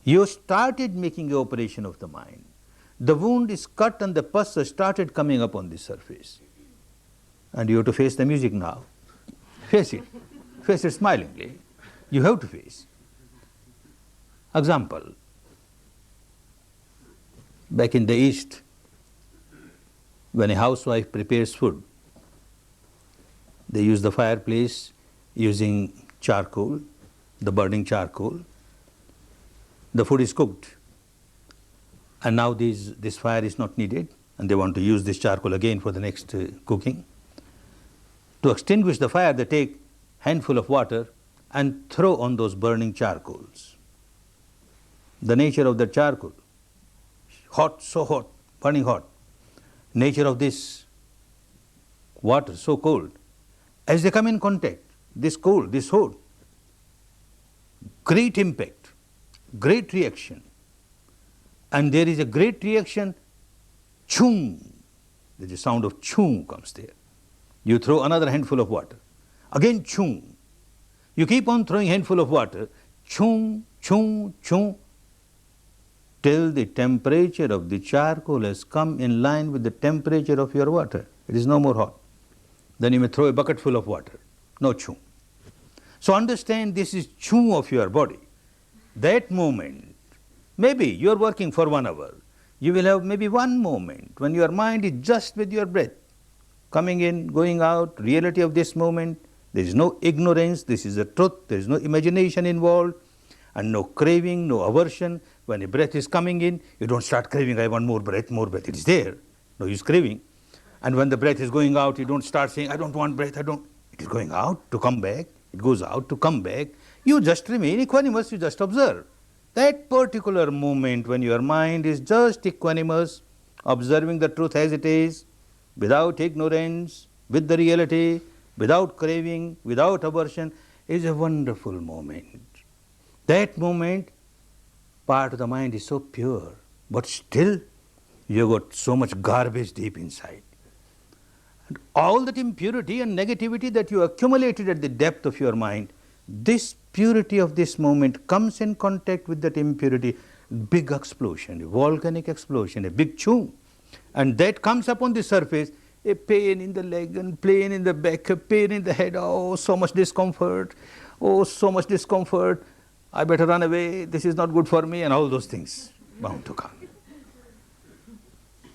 You started making an operation of the mind. The wound is cut and the pus has started coming up on the surface. And you have to face the music now. Face it. Face it smilingly. You have to face. Example. Back in the East, when a housewife prepares food, they use the fireplace using charcoal, the burning charcoal. The food is cooked. And now this fire is not needed, and they want to use this charcoal again for the next cooking. To extinguish the fire, they take a handful of water and throw on those burning charcoals. The nature of the charcoal, hot, so hot, burning hot. Nature of this water, so cold. As they come in contact, this cold, this hot, great impact, great reaction. And there is a great reaction, chung. There's a sound of chung comes there. You throw another handful of water. Again chung. You keep on throwing handful of water, chung, chung, chung, till the temperature of the charcoal has come in line with the temperature of your water. It is no more hot. Then you may throw a bucket full of water. No chung. So understand, this is chung of your body. That moment, maybe you are working for 1 hour. You will have maybe one moment when your mind is just with your breath, coming in, going out, reality of this moment. There is no ignorance, this is the truth, there is no imagination involved, and no craving, no aversion. When a breath is coming in, you don't start craving, I want more breath, more breath. It is there, no use craving. And when the breath is going out, you don't start saying, I don't want breath, I don't. It is going out to come back, it goes out to come back. You just remain equanimous, you just observe. That particular moment when your mind is just equanimous, observing the truth as it is, without ignorance, with the reality, without craving, without aversion, is a wonderful moment. That moment, part of the mind is so pure, but still you got so much garbage deep inside. And all that impurity and negativity that you accumulated at the depth of your mind, this purity of this moment comes in contact with that impurity, big explosion, a volcanic explosion, a big chung. And that comes up on the surface, a pain in the leg and pain in the back, a pain in the head, oh, so much discomfort, oh, so much discomfort, I better run away, this is not good for me, and all those things bound to come.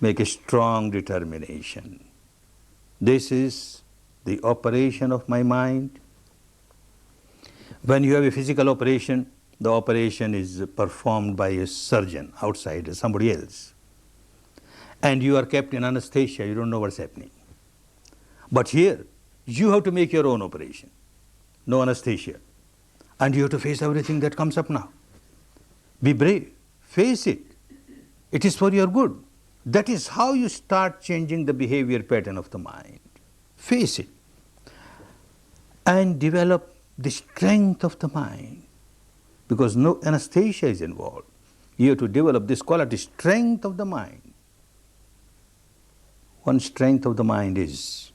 Make a strong determination. This is the operation of my mind. When you have a physical operation, the operation is performed by a surgeon outside, somebody else. and you are kept in anesthesia, you don't know what's happening. But here, you have to make your own operation, no anesthesia, and you have to face everything that comes up now. Be brave, face it. It is for your good. That is how you start changing the behavior pattern of the mind. Face it and develop the strength of the mind, because no anesthesia is involved. You have to develop this quality, strength of the mind. One strength of the mind is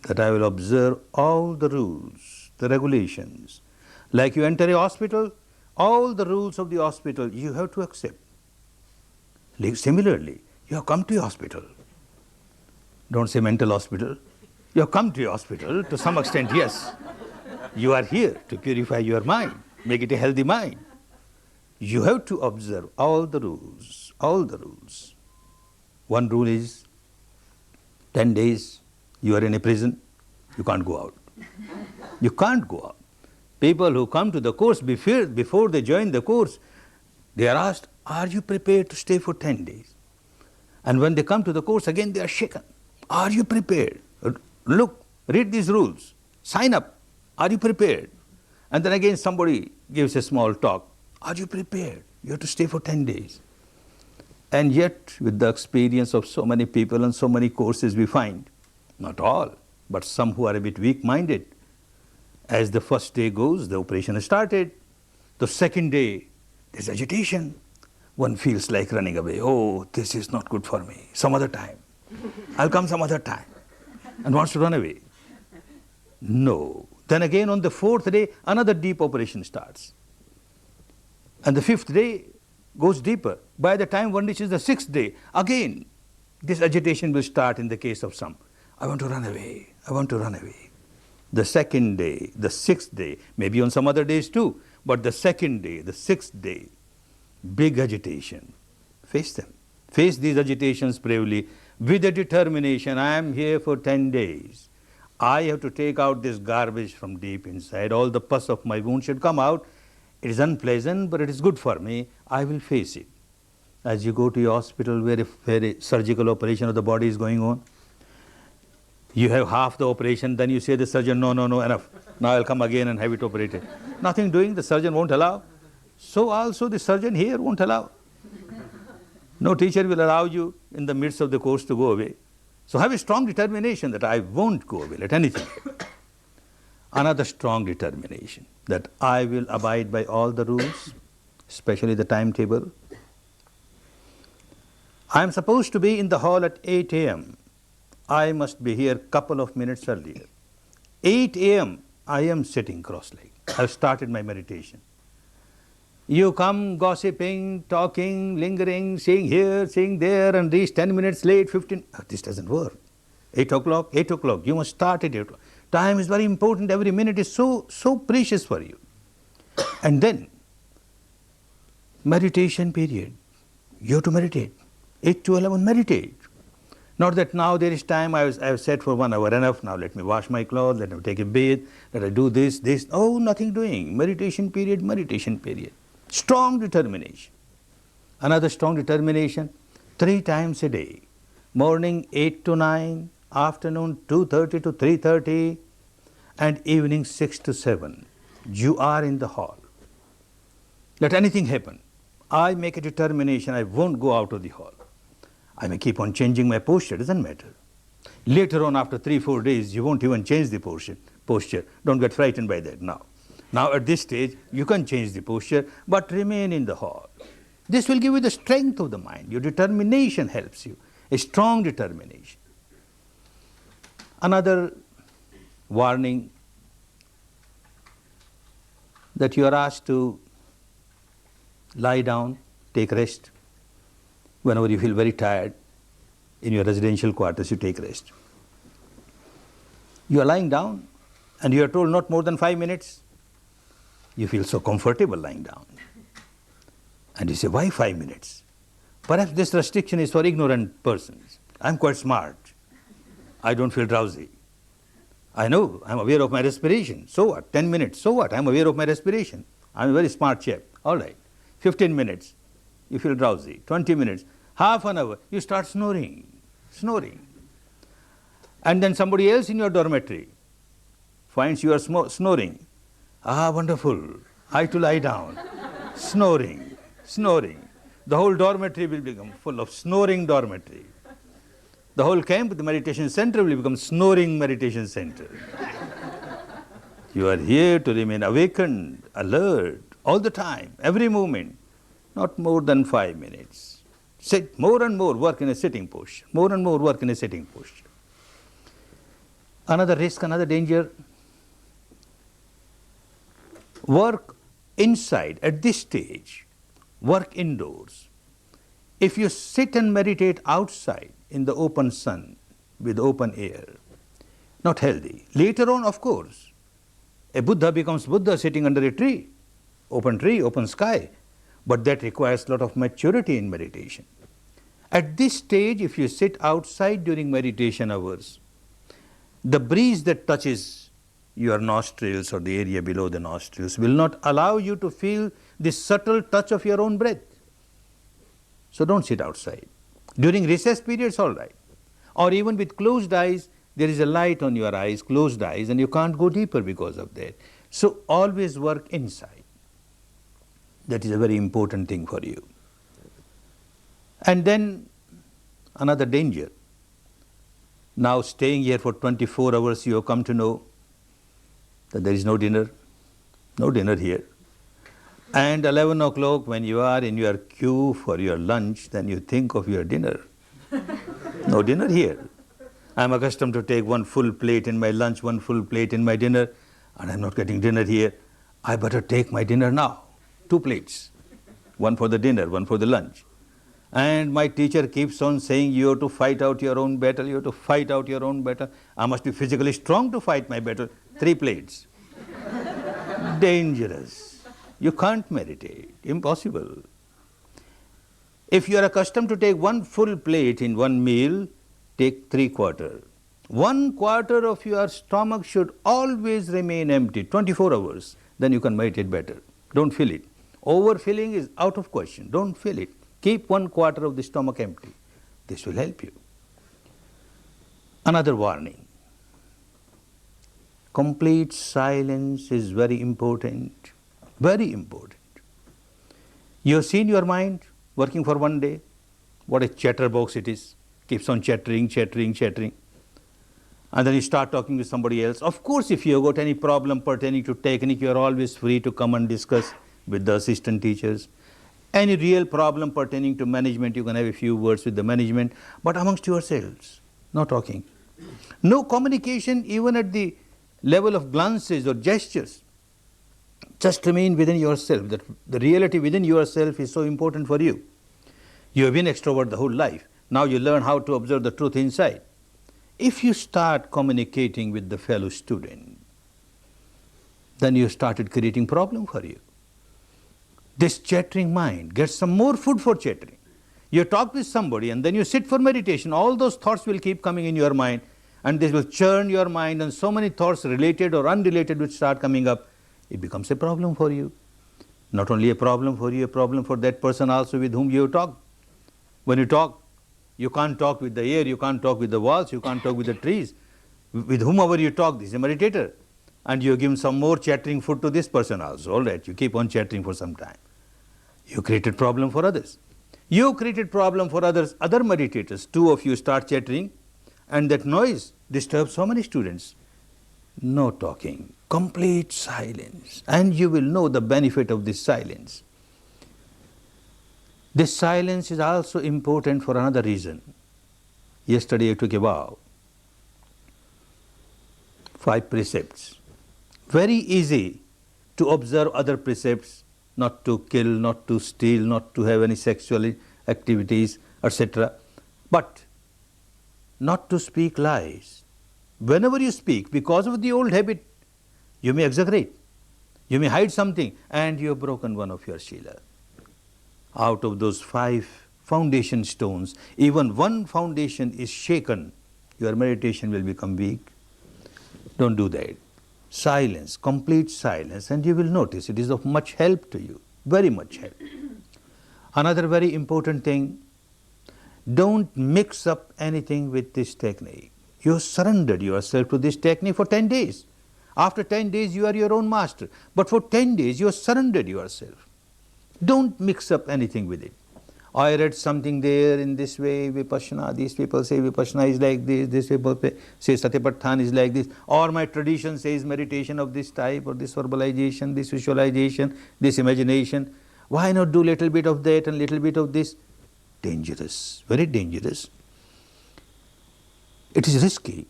that I will observe all the rules, the regulations. Like you enter a hospital, all the rules of the hospital you have to accept. Similarly, you have come to a hospital. Don't say mental hospital. You have come to a hospital to some extent, yes. You are here to purify your mind, make it a healthy mind. You have to observe all the rules, all the rules. One rule is 10 days you are in a prison, you can't go out. You can't go out. People who come to the course before they join the course, they are asked, are you prepared to stay for 10 days? And when they come to the course again, they are shaken. Are you prepared? Look, read these rules, sign up. Are you prepared? And then again somebody gives a small talk. Are you prepared? You have to stay for 10 days. And yet, with the experience of so many people and so many courses, we find, not all, but some who are a bit weak-minded, as the first day goes, the operation has started. The second day, there's agitation. One feels like running away. Oh, this is not good for me. Some other time. I'll come some other time. And wants to run away. No. Then again on the fourth day, another deep operation starts. And the fifth day goes deeper. By the time one reaches the sixth day, again, this agitation will start in the case of some. I want to run away. I want to run away. The second day, the sixth day, maybe on some other days too, but the second day, the sixth day, big agitation. Face them. Face these agitations bravely with a determination. I am here for 10 days. I have to take out this garbage from deep inside. All the pus of my wound should come out. It is unpleasant, but it is good for me. I will face it. As you go to your hospital where a surgical operation of the body is going on, you have half the operation, then you say to the surgeon, no, enough. Now I'll come again and have it operated. Nothing doing, the surgeon won't allow. So also the surgeon here won't allow. No teacher will allow you in the midst of the course to go away. So have a strong determination that I won't go away, let anything happen. Another strong determination that I will abide by all the rules, especially the timetable. I am supposed to be in the hall at 8 a.m. I must be here a couple of minutes earlier. 8 a.m. I am sitting cross-legged. I've started my meditation. You come gossiping, talking, lingering, saying here, saying there, and reach 10 minutes late, 15. Oh, this doesn't work. 8 o'clock, 8 o'clock. You must start at 8 o'clock. Time is very important. Every minute is so precious for you. And then, meditation period. You have to meditate. 8 to 11, meditate. Not that now there is time, I have sat for 1 hour, enough, now let me wash my clothes, let me take a bath, let I do this. Oh, nothing doing. Meditation period, meditation period. Strong determination. Another strong determination, 3 times a day. Morning 8 to 9, afternoon 2:30 to 3:30, and evening 6 to 7. You are in the hall. Let anything happen. I make a determination, I won't go out of the hall. I may keep on changing my posture, doesn't matter. Later on, after 3-4 days, you won't even change the posture. Don't get frightened by that now. Now at this stage, you can change the posture, but remain in the hall. This will give you the strength of the mind. Your determination helps you, a strong determination. Another warning, that you are asked to lie down, take rest. Whenever you feel very tired, in your residential quarters, you take rest. You are lying down and you are told not more than 5 minutes. You feel so comfortable lying down. And you say, why 5 minutes? Perhaps this restriction is for ignorant persons. I'm quite smart. I don't feel drowsy. I know, I'm aware of my respiration. So what? 10 minutes. So what? I'm aware of my respiration. I'm a very smart chap. All right. 15 minutes. You feel drowsy. 20 minutes. half an hour, you start snoring. And then somebody else in your dormitory finds you are snoring. Ah, wonderful. I to lie down. Snoring. The whole dormitory will become full of snoring dormitory. The whole camp, the meditation center will become snoring meditation center. You are here to remain awakened, alert, all the time, every moment, not more than 5 minutes. Sit more and more, work in a sitting posture. More and more work in a sitting posture. Another risk, another danger. Work inside at this stage. Work indoors. If you sit and meditate outside in the open sun with open air, not healthy. Later on, of course, a Buddha becomes Buddha sitting under a tree, open sky. But that requires a lot of maturity in meditation. At this stage, if you sit outside during meditation hours, the breeze that touches your nostrils or the area below the nostrils will not allow you to feel the subtle touch of your own breath. So don't sit outside. During recess periods, all right. Or even with closed eyes, there is a light on your eyes, closed eyes, and you can't go deeper because of that. So always work inside. That is a very important thing for you. And then another danger. Now staying here for 24 hours, you have come to know that there is no dinner here. And 11 o'clock when you are in your queue for your lunch, then you think of your dinner. No dinner here. I am accustomed to take one full plate in my lunch, one full plate in my dinner, and I am not getting dinner here. I better take my dinner now. 2 plates. One for the dinner, one for the lunch. And my teacher keeps on saying, you have to fight out your own battle, you have to fight out your own battle. I must be physically strong to fight my battle. 3 plates. Dangerous. You can't meditate. Impossible. If you are accustomed to take one full plate in one meal, take 3/4. 1/4 of your stomach should always remain empty, 24 hours. Then you can meditate better. Don't fill it. Overfilling is out of question. Don't fill it. Keep 1/4 of the stomach empty. This will help you. Another warning. Complete silence is very important. Very important. You have seen your mind working for one day. What a chatterbox it is. Keeps on chattering. And then you start talking to somebody else. Of course, if you have got any problem pertaining to technique, you are always free to come and discuss with the assistant teachers. Any real problem pertaining to management, you can have a few words with the management, but amongst yourselves, no talking. No communication even at the level of glances or gestures. Just remain within yourself. The reality within yourself is so important for you. You have been extrovert the whole life. Now you learn how to observe the truth inside. If you start communicating with the fellow student, then you started creating problem for you. This chattering mind gets some more food for chattering. You talk with somebody and then you sit for meditation. All those thoughts will keep coming in your mind and this will churn your mind, and so many thoughts related or unrelated will start coming up. It becomes a problem for you. Not only a problem for you, a problem for that person also with whom you talk. When you talk, you can't talk with the air, you can't talk with the walls, you can't talk with the trees. With whomever you talk, this is a meditator. And you give some more chattering food to this person also. All right, you keep on chattering for some time. You created problem for others. You created problem for others, other meditators. 2 of you start chattering and that noise disturbs so many students. No talking, complete silence. And you will know the benefit of this silence. This silence is also important for another reason. Yesterday I took a vow. 5 precepts. Very easy to observe other precepts, not to kill, not to steal, not to have any sexual activities, etc. But not to speak lies. Whenever you speak, because of the old habit, you may exaggerate, you may hide something, and you have broken one of your Shila. Out of those 5 foundation stones, even one foundation is shaken, your meditation will become weak. Don't do that. Silence, complete silence, and you will notice it is of much help to you, very much help. Another very important thing, Don't mix up anything with this technique. You surrendered yourself to this technique for 10 days. After 10 days, you are your own master. But for 10 days, you surrendered yourself. Don't mix up anything with it. I read something there in this way, Vipassana, these people say Vipassana is like this people say Satipatthana is like this, or my tradition says meditation of this type, or this verbalization, this visualization, this imagination. Why not do little bit of that and little bit of this? Dangerous, very dangerous. It is risky.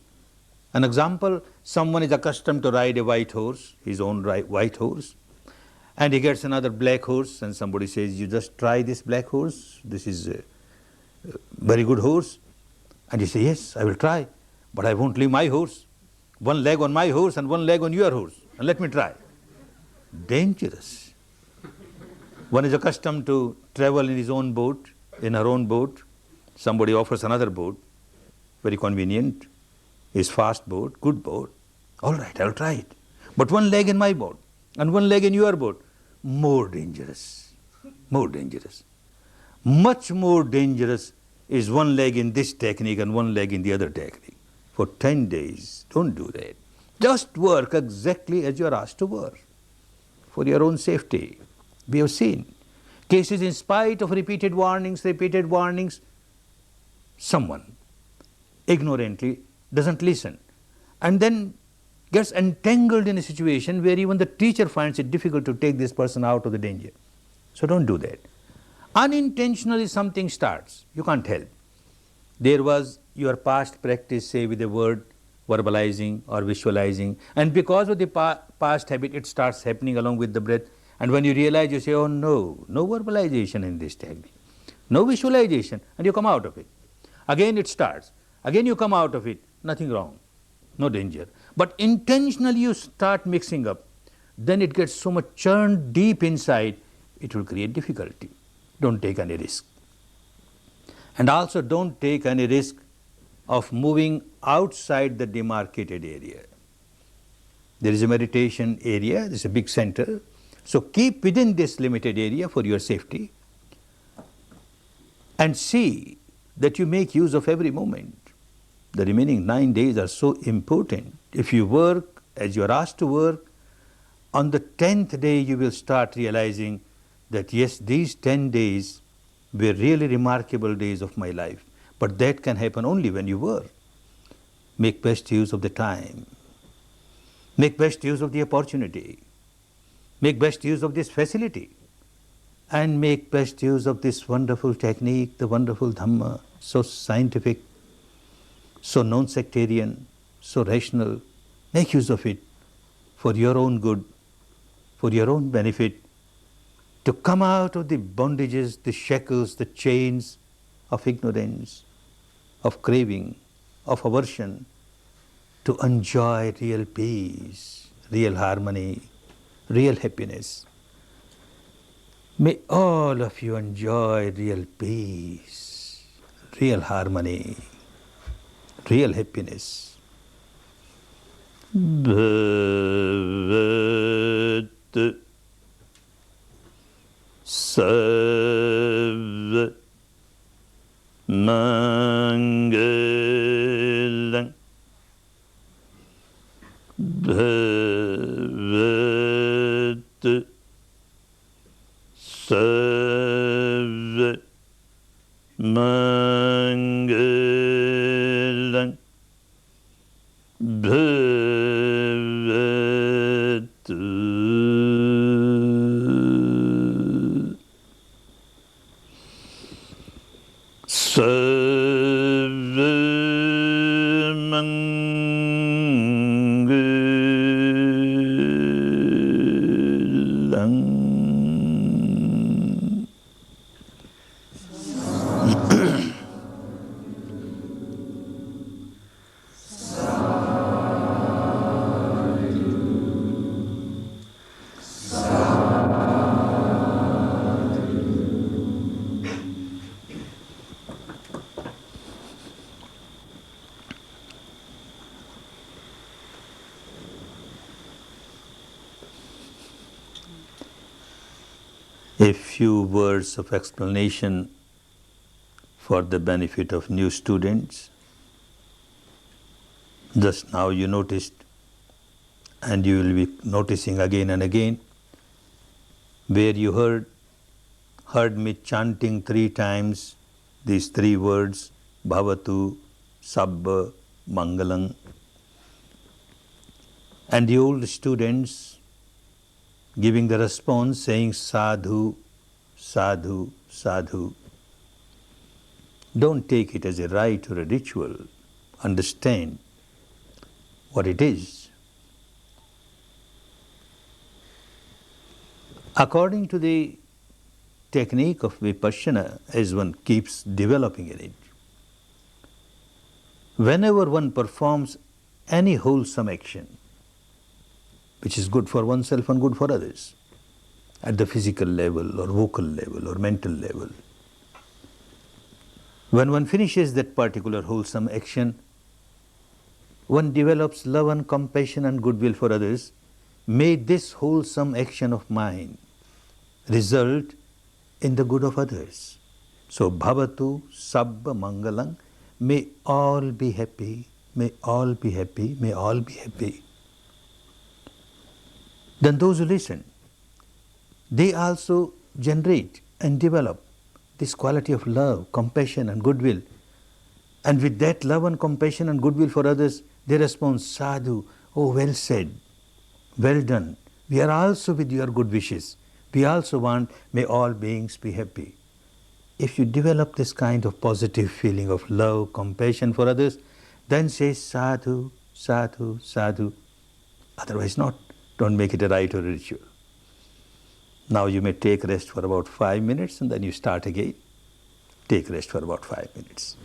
An example, someone is accustomed to ride a white horse, his own white horse, and he gets another black horse, and somebody says, you just try this black horse, this is a very good horse. And you say, yes, I will try, but I won't leave my horse. One leg on my horse and one leg on your horse, and let me try. Dangerous. One is accustomed to travel in his own boat, in her own boat. Somebody offers another boat, very convenient, his fast boat, good boat. All right, I'll try it. But one leg in my boat and one leg in your boat, more dangerous, more dangerous. Much more dangerous is one leg in this technique and one leg in the other technique. For 10 days, don't do that. Just work exactly as you are asked to work, for your own safety. We have seen cases in spite of repeated warnings, someone ignorantly doesn't listen and then gets entangled in a situation where even the teacher finds it difficult to take this person out of the danger. So don't do that. Unintentionally something starts, you can't help. There was your past practice, say with a word, verbalizing or visualizing, and because of the past habit it starts happening along with the breath, and when you realize, you say, oh no, no verbalization in this technique, no visualization, and you come out of it. Again it starts, again you come out of it, nothing wrong, no danger. But intentionally you start mixing up, then it gets so much churned deep inside, it will create difficulty. Don't take any risk. And also don't take any risk of moving outside the demarcated area. There is a meditation area, there is a big center, so keep within this limited area for your safety and see that you make use of every moment. The remaining 9 days are so important. If you work as you are asked to work, on the 10th day you will start realizing that yes, these 10 days were really remarkable days of my life. But that can happen only when you work. Make best use of the time. Make best use of the opportunity. Make best use of this facility. And make best use of this wonderful technique, the wonderful Dhamma, so scientific, so non-sectarian, so rational. Make use of it for your own good, for your own benefit, to come out of the bondages, the shackles, the chains of ignorance, of craving, of aversion, to enjoy real peace, real harmony, real happiness. May all of you enjoy real peace, real harmony, real happiness. Bhavat Sarva Mangalang Bhavat Sarva Mangalang Bhavatu Sarva Mangalang. A few words of explanation for the benefit of new students. Just now you noticed, and you will be noticing again and again, where you heard me chanting 3 times these 3 words, Bhavatu, Sabba, Mangalam. And the old students giving the response saying Sadhu, Sadhu, Sadhu. Don't take it as a rite or a ritual. Understand what it is. According to the technique of Vipassana, as one keeps developing in it, whenever one performs any wholesome action, which is good for oneself and good for others, at the physical level or vocal level or mental level, when one finishes that particular wholesome action, one develops love and compassion and goodwill for others. May this wholesome action of mine result in the good of others. So, Bhavatu, Sabba, Mangalam, may all be happy, may all be happy, may all be happy. Then those who listen, they also generate and develop this quality of love, compassion and goodwill. And with that love and compassion and goodwill for others, they respond, Sadhu, oh well said, well done. We are also with your good wishes. We also want, may all beings be happy. If you develop this kind of positive feeling of love, compassion for others, then say Sadhu, Sadhu, Sadhu. Otherwise not. Don't make it a rite or a ritual. Now you may take rest for about 5 minutes and then you start again. Take rest for about 5 minutes.